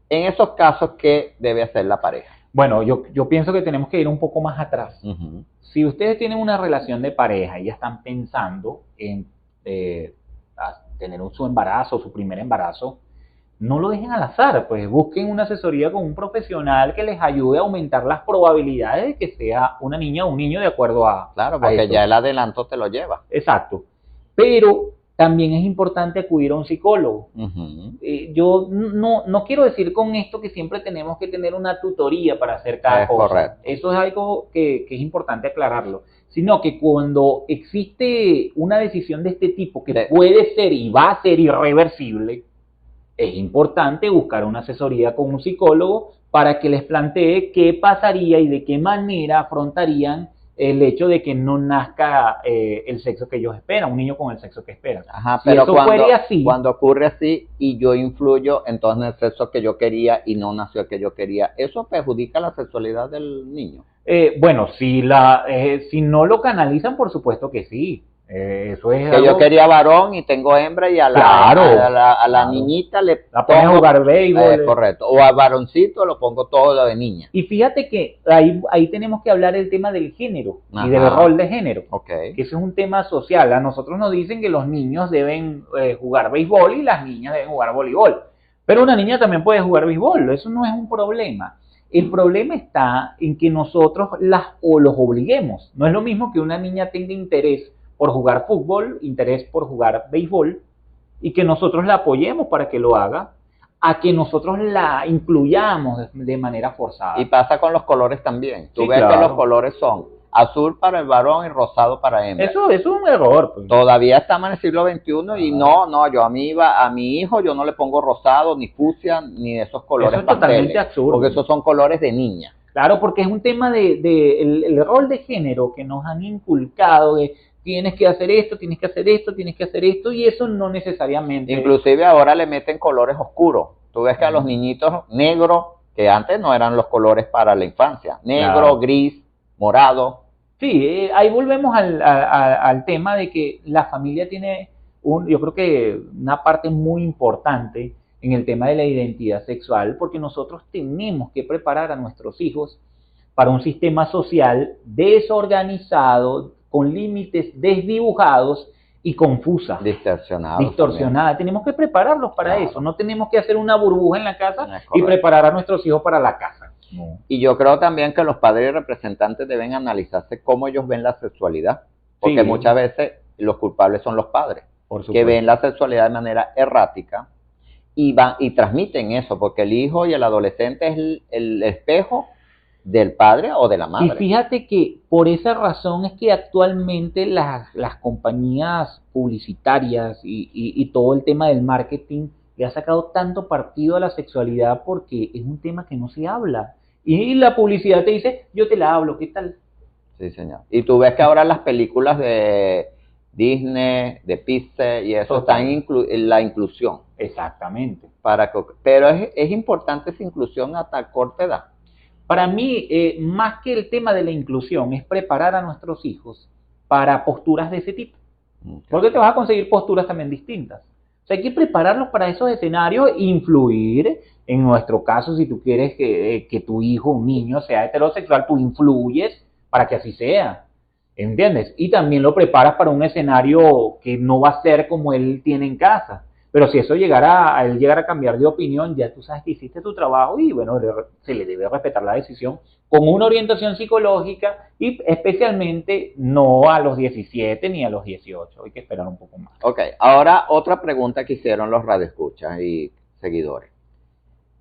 En esos casos, ¿qué debe hacer la pareja? Bueno, yo pienso que tenemos que ir un poco más atrás. Si ustedes tienen una relación de pareja y ya están pensando en tener su embarazo, su primer embarazo, no lo dejen al azar, pues busquen una asesoría con un profesional que les ayude a aumentar las probabilidades de que sea una niña o un niño de acuerdo a... Claro, porque ya el adelanto te lo lleva. Exacto. Pero también es importante acudir a un psicólogo. Yo no quiero decir con esto que siempre tenemos que tener una tutoría para hacer cada cosa. Correcto. Eso es algo que es importante aclararlo. Sino que cuando existe una decisión de este tipo que puede ser y va a ser irreversible, es importante buscar una asesoría con un psicólogo para que les plantee qué pasaría y de qué manera afrontarían el hecho de que no nazca el sexo que ellos esperan, un niño con el sexo que esperan. Ajá, pero cuando ocurre así y yo influyo entonces en el sexo que yo quería y no nació el que yo quería, ¿eso perjudica la sexualidad del niño? Bueno, si no lo canalizan, por supuesto que sí. Eso es que algo... yo quería varón y tengo hembra y a la niñita la pongo a jugar béisbol. Correcto. O al varoncito lo pongo todo de niña. Y fíjate que ahí tenemos que hablar del tema del género y del rol de género. Que eso es un tema social. A nosotros nos dicen que los niños deben jugar béisbol y las niñas deben jugar voleibol. Pero una niña también puede jugar béisbol. Eso no es un problema. El problema está en que nosotros los obliguemos. No es lo mismo que una niña tenga interés por jugar fútbol, interés por jugar béisbol, y que nosotros la apoyemos para que lo haga, a que nosotros la incluyamos de manera forzada. Y pasa con los colores también. Tú Sí, ves que claro. los colores son azul para el varón y rosado para hembra. Eso es un error. Pues. Todavía estamos en el siglo XXI y yo a mi hijo yo no le pongo rosado, ni fucsia, ni esos colores Eso es totalmente pasteles, absurdo. porque esos son colores de niña. Claro, porque es un tema el rol de género que nos han inculcado de tienes que hacer esto, tienes que hacer esto, tienes que hacer esto, y eso no necesariamente... Inclusive ahora le meten colores oscuros. Tú ves que a los niñitos negros, que antes no eran los colores para la infancia, negro, Claro. gris, morado. Sí, ahí volvemos al tema de que la familia tiene, yo creo que una parte muy importante en el tema de la identidad sexual, porque nosotros tenemos que preparar a nuestros hijos para un sistema social desorganizado, con límites desdibujados y confusa, distorsionada. Tenemos que prepararlos para eso, no tenemos que hacer una burbuja en la casa y preparar a nuestros hijos para la casa. No. Y yo creo también que los padres y representantes deben analizarse cómo ellos ven la sexualidad, porque Sí. muchas veces los culpables son los padres, Por supuesto. que ven la sexualidad de manera errática y transmiten eso, porque el hijo y el adolescente es el espejo del padre o de la madre. Y fíjate que por esa razón es que actualmente las compañías publicitarias y todo el tema del marketing le ha sacado tanto partido a la sexualidad porque es un tema que no se habla. Y la publicidad te dice, yo te la hablo, ¿qué tal? Sí, señor. Y tú ves que ahora las películas de Disney, de Pixar y eso Total. están en la inclusión. Exactamente. Pero es importante esa inclusión hasta corta edad. Para mí, más que el tema de la inclusión, es preparar a nuestros hijos para posturas de ese tipo. Porque te vas a conseguir posturas también distintas. O sea, hay que prepararlos para esos escenarios, influir. En nuestro caso, si tú quieres que tu hijo, un niño, sea heterosexual, tú influyes para que así sea. ¿Entiendes? Y también lo preparas para un escenario que no va a ser como él tiene en casa. Pero si eso él llegara a cambiar de opinión, ya tú sabes que hiciste tu trabajo y bueno, se le debe respetar la decisión con una orientación psicológica y especialmente no a los 17 ni a los 18. Hay que esperar un poco más. Ok, ahora otra pregunta que hicieron los radioescuchas y seguidores.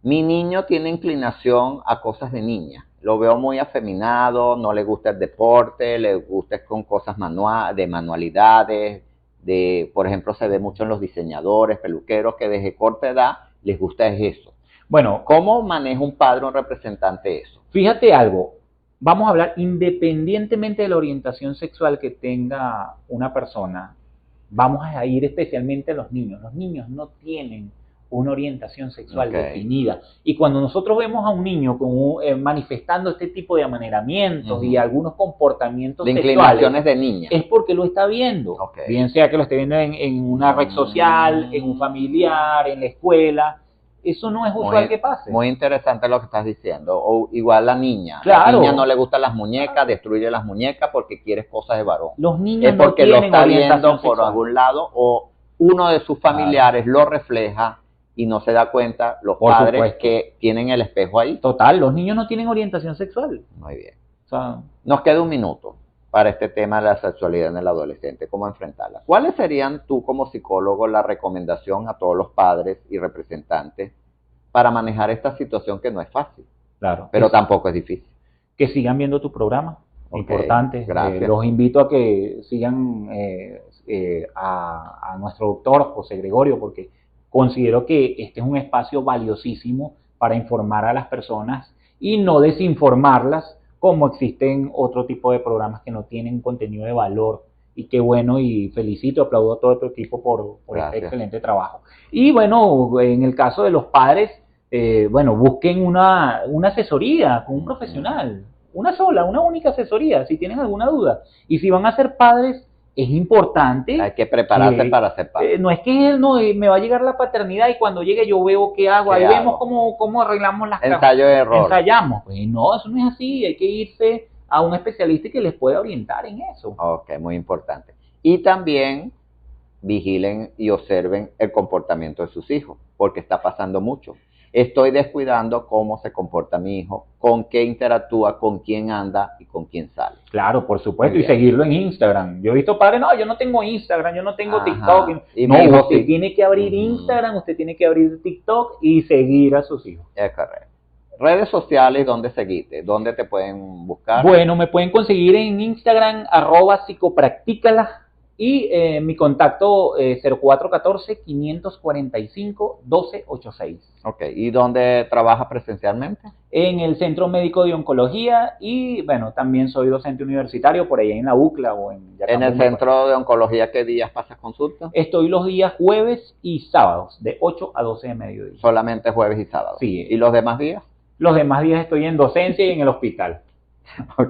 Mi niño tiene inclinación a cosas de niña. Lo veo muy afeminado, no le gusta el deporte, le gusta con cosas de manualidades. Por ejemplo, se ve mucho en los diseñadores, peluqueros, que desde corta edad les gusta eso. Bueno, ¿cómo maneja un padre o un representante eso? Fíjate algo, vamos a hablar independientemente de la orientación sexual que tenga una persona, vamos a ir especialmente a los niños. Los niños no tienen una orientación sexual definida. Y cuando nosotros vemos a un niño manifestando este tipo de amaneramientos y algunos comportamientos de inclinaciones de niña, es porque lo está viendo. Bien sea que lo esté viendo en una red social, en un familiar, en la escuela. Eso no es usual que pase. Muy interesante lo que estás diciendo. O igual la niña. Claro. La niña no le gustan las muñecas, destruye las muñecas porque quiere cosas de varón. Los niños es porque no lo está viendo por sexual. Algún lado o uno de sus familiares lo refleja y no se da cuenta los padres que tienen el espejo ahí. Total, los niños no tienen orientación sexual. Muy bien. O sea, nos queda un minuto para este tema de la sexualidad en el adolescente, cómo enfrentarla. ¿Cuáles serían tú como psicólogo la recomendación a todos los padres y representantes para manejar esta situación que no es fácil? Claro. Pero tampoco es difícil. Que sigan viendo tu programa. Importante. Gracias. Los invito a que sigan a nuestro doctor José Gregorio, porque considero que este es un espacio valiosísimo para informar a las personas y no desinformarlas, como existen otro tipo de programas que no tienen contenido de valor. Y qué bueno, y felicito, aplaudo a todo tu equipo por este excelente trabajo. Y bueno, en el caso de los padres, busquen una asesoría con un profesional. Una única asesoría, si tienen alguna duda. Y si van a ser padres, es importante. Hay que prepararse para ser padre. No es que me va a llegar la paternidad y cuando llegue yo veo qué hago. Ahí vemos cómo arreglamos las cosas. Ensayo de error. Ensayamos. Pues no, eso no es así. Hay que irse a un especialista que les pueda orientar en eso. Ok, muy importante. Y también vigilen y observen el comportamiento de sus hijos, porque está pasando mucho. estoy descuidando cómo se comporta mi hijo, con qué interactúa, con quién anda y con quién sale. Claro, por supuesto, y Muy bien. seguirlo en Instagram. Yo he visto padres, no, yo no tengo Instagram, yo no tengo Ajá. TikTok. Y No, mi hijo usted sí. tiene que abrir Instagram, usted tiene que abrir TikTok y seguir a sus hijos. Es correcto. Redes sociales, ¿dónde seguiste? ¿Dónde te pueden buscar? Bueno, me pueden conseguir en Instagram, @psicopractícala, y mi contacto 0414-545-1286. Ok, ¿y dónde trabajas presencialmente? En el Centro Médico de Oncología y, bueno, también soy docente universitario por ahí en la UCLA o en En el Centro de Oncología, ¿qué días pasas consulta? Estoy los días jueves y sábados, de 8 a 12 de mediodía. Solamente jueves y sábado. Sí. ¿Y los demás días? Los demás días estoy en docencia y en el hospital.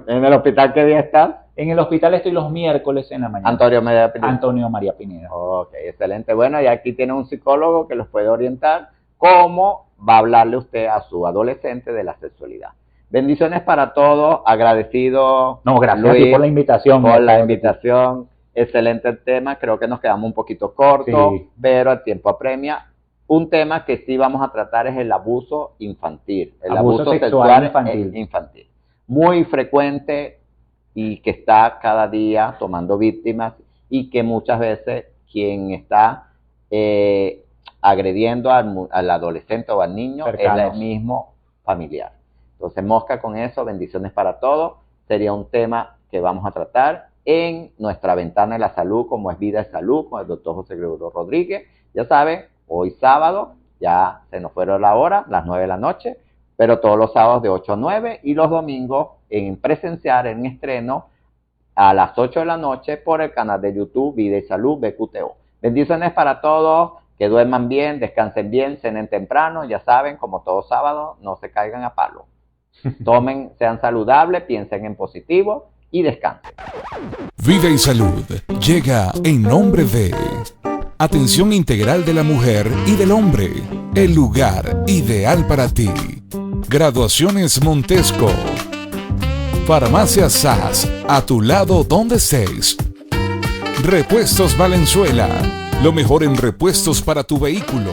¿En el hospital qué día estás? En el hospital estoy los miércoles en la mañana. Antonio María Pineda. Antonio María Pineda. Ok, excelente. Bueno, y aquí tiene un psicólogo que los puede orientar cómo va a hablarle usted a su adolescente de la sexualidad. Bendiciones para todos, agradecido. No, gracias a Luis, ti por la invitación. por la invitación. Excelente el tema, creo que nos quedamos un poquito cortos, Sí. pero el tiempo apremia. Un tema que sí vamos a tratar es el abuso infantil, el Abuso abuso sexual sexual infantil. muy frecuente y que está cada día tomando víctimas y que muchas veces quien está agrediendo al adolescente o al niño Cercanos. es el mismo familiar. Entonces, mosca con eso, bendiciones para todos. Sería un tema que vamos a tratar en nuestra ventana de la salud, como es Vida y Salud, con el doctor José Gregorio Rodríguez. Ya saben, hoy sábado, ya se nos fueron la hora, las 9 de la noche, pero todos los sábados de 8 a 9 y los domingos en presencial, en estreno, a las 8 de la noche por el canal de YouTube Vida y Salud BQTO. Bendiciones para todos, que duerman bien, descansen bien, cenen temprano, ya saben, como todo sábado, no se caigan a palo. Tomen, sean saludables, piensen en positivo y descansen. Vida y Salud llega en nombre de Atención Integral de la Mujer y del Hombre, el lugar ideal para ti. Graduaciones Montesco. Farmacia SAS, a tu lado donde estés. Repuestos Valenzuela, lo mejor en repuestos para tu vehículo.